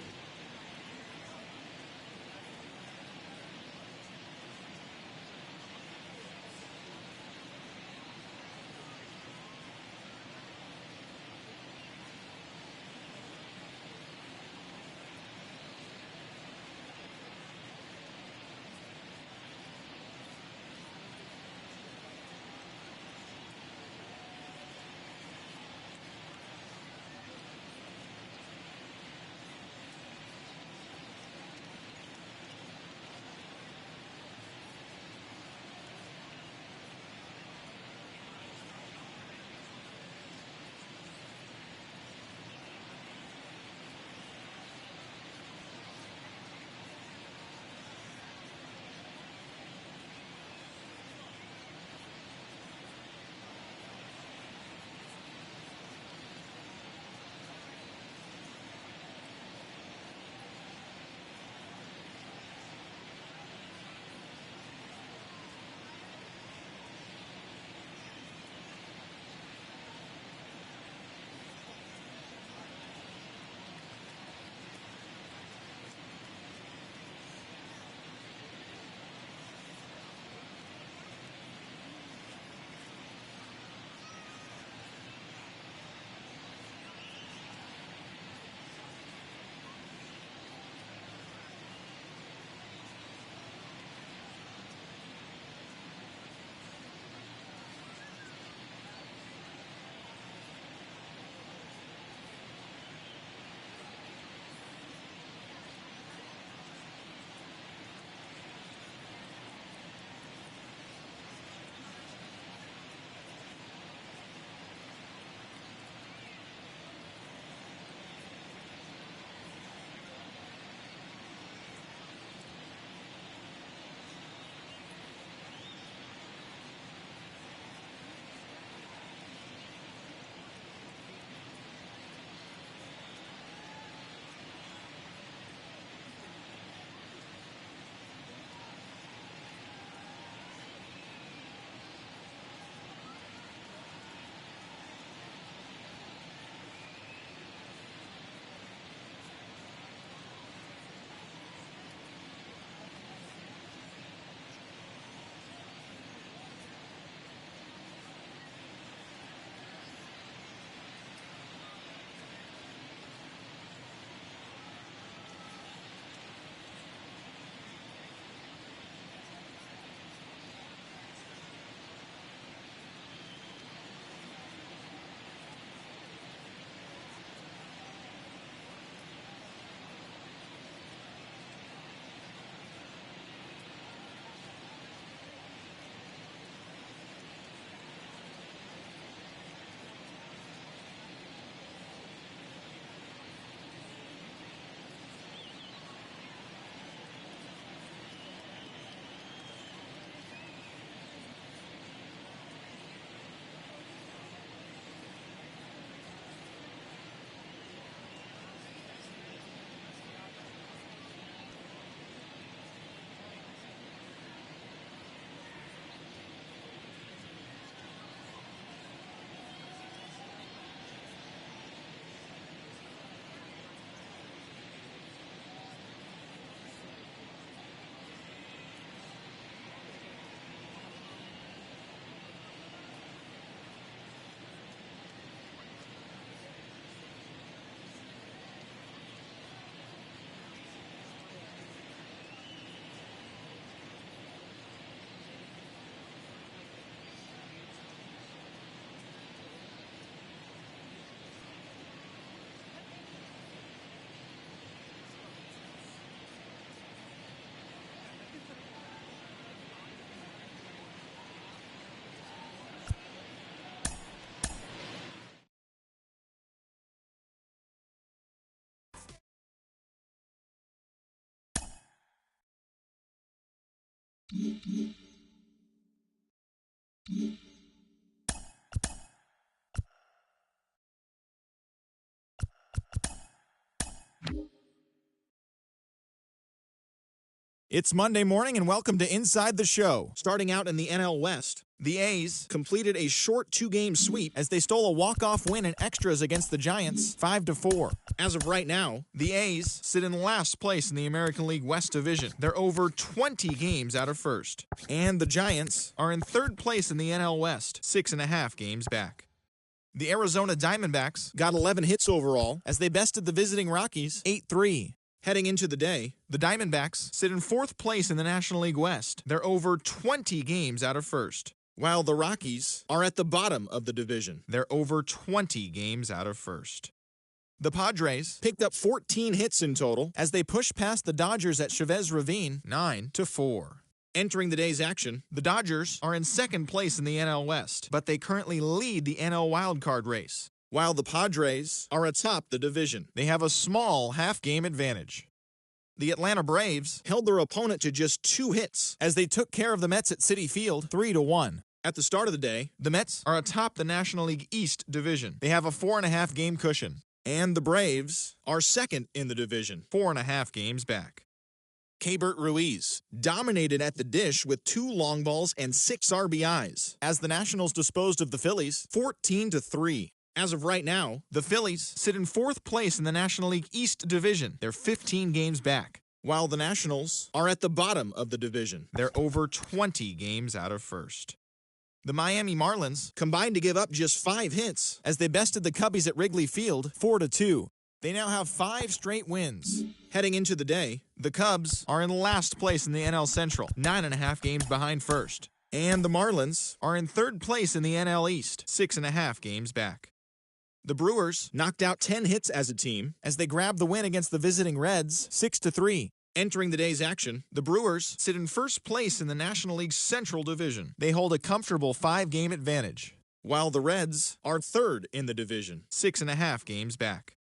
It's Monday morning and welcome to Inside the Show. Starting out in the NL West, the A's completed a short two-game sweep as they stole a walk-off win in extras against the Giants 5-4. As of right now, the A's sit in last place in the American League West Division. They're over 20 games out of first. And the Giants are in third place in the NL West, 6.5 games back. The Arizona Diamondbacks got 11 hits overall as they bested the visiting Rockies 8-3. Heading into the day, the Diamondbacks sit in fourth place in the National League West. They're over 20 games out of first, while the Rockies are at the bottom of the division. They're over 20 games out of first. The Padres picked up 14 hits in total as they pushed past the Dodgers at Chavez Ravine 9-4. Entering the day's action, the Dodgers are in second place in the NL West, but they currently lead the NL wildcard race, while the Padres are atop the division. They have a small half-game advantage. The Atlanta Braves held their opponent to just 2 hits as they took care of the Mets at Citi Field 3-1. At the start of the day, the Mets are atop the National League East division. They have a 4.5 game cushion. And the Braves are second in the division, 4.5 games back. Keibert Ruiz dominated at the dish with 2 long balls and 6 RBIs as the Nationals disposed of the Phillies 14-3. As of right now, the Phillies sit in fourth place in the National League East Division. They're 15 games back, while the Nationals are at the bottom of the division. They're over 20 games out of first. The Miami Marlins combined to give up just 5 hits as they bested the Cubbies at Wrigley Field 4-2. They now have 5 straight wins. Heading into the day, the Cubs are in last place in the NL Central, 9.5 games behind first. And the Marlins are in third place in the NL East, 6.5 games back. The Brewers knocked out 10 hits as a team as they grabbed the win against the visiting Reds 6-3. Entering the day's action, the Brewers sit in first place in the National League's Central Division. They hold a comfortable 5-game advantage, while the Reds are third in the division, 6.5 games back.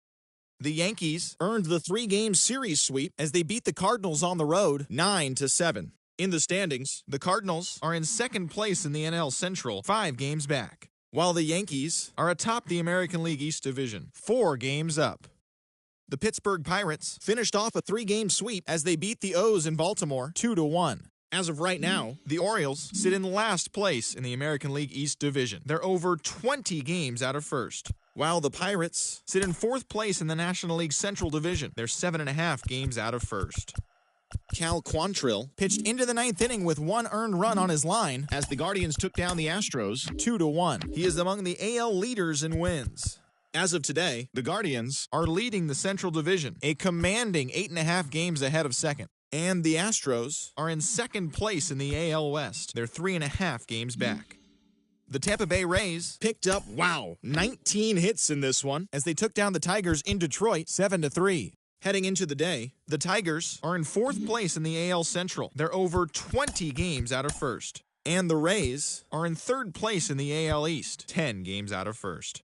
The Yankees earned the 3-game series sweep as they beat the Cardinals on the road 9-7. In the standings, the Cardinals are in second place in the NL Central, 5 games back, while the Yankees are atop the American League East Division, 4 games up. The Pittsburgh Pirates finished off a 3-game sweep as they beat the O's in Baltimore 2-1. As of right now, the Orioles sit in last place in the American League East Division. They're over 20 games out of first, while the Pirates sit in fourth place in the National League Central Division. They're 7.5 games out of first. Cal Quantrill pitched into the 9th inning with 1 earned run on his line as the Guardians took down the Astros 2-1. He is among the AL leaders in wins. As of today, the Guardians are leading the Central Division, a commanding 8.5 games ahead of second. And the Astros are in second place in the AL West. They're 3.5 games back. The Tampa Bay Rays picked up, 19 hits in this one as they took down the Tigers in Detroit 7-3. Heading into the day, the Tigers are in fourth place in the AL Central. They're over 20 games out of first. And the Rays are in third place in the AL East, 10 games out of first.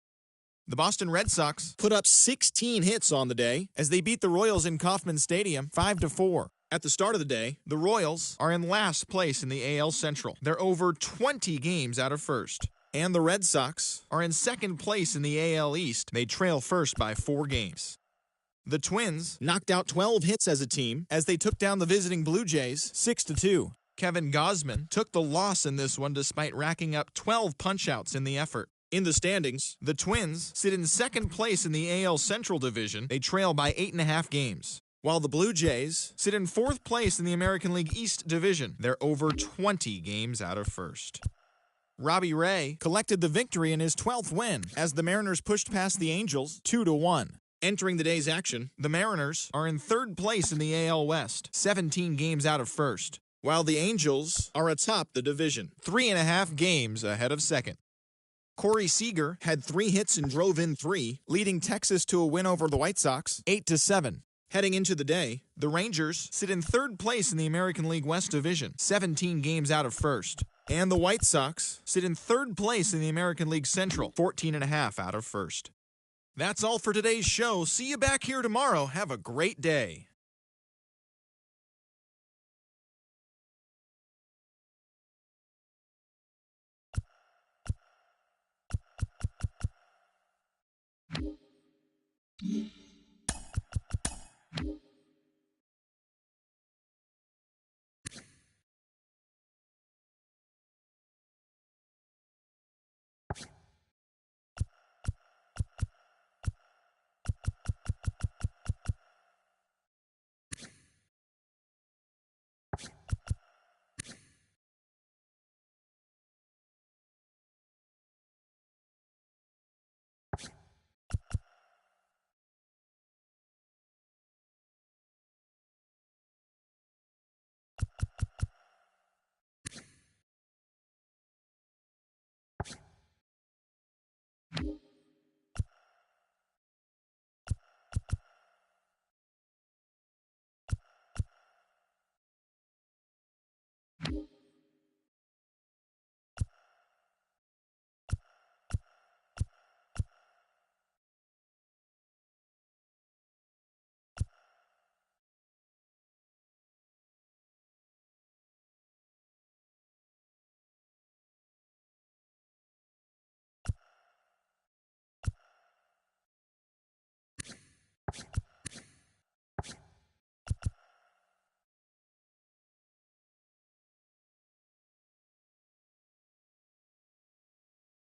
The Boston Red Sox put up 16 hits on the day as they beat the Royals in Kauffman Stadium 5-4. At the start of the day, the Royals are in last place in the AL Central. They're over 20 games out of first. And the Red Sox are in second place in the AL East. They trail first by 4 games. The Twins knocked out 12 hits as a team as they took down the visiting Blue Jays 6-2. Kevin Gausman took the loss in this one despite racking up 12 punch-outs in the effort. In the standings, the Twins sit in second place in the AL Central Division. They trail by 8.5 games. While the Blue Jays sit in fourth place in the American League East Division. They're over 20 games out of first. Robbie Ray collected the victory in his 12th win as the Mariners pushed past the Angels 2-1. Entering the day's action, the Mariners are in third place in the AL West, 17 games out of first, while the Angels are atop the division, 3.5 games ahead of second. Corey Seager had 3 hits and drove in 3, leading Texas to a win over the White Sox 8-7. Heading into the day, the Rangers sit in third place in the American League West Division, 17 games out of first. And the White Sox sit in third place in the American League Central, 14.5 out of first. That's all for today's show. See you back here tomorrow. Have a great day. Bye.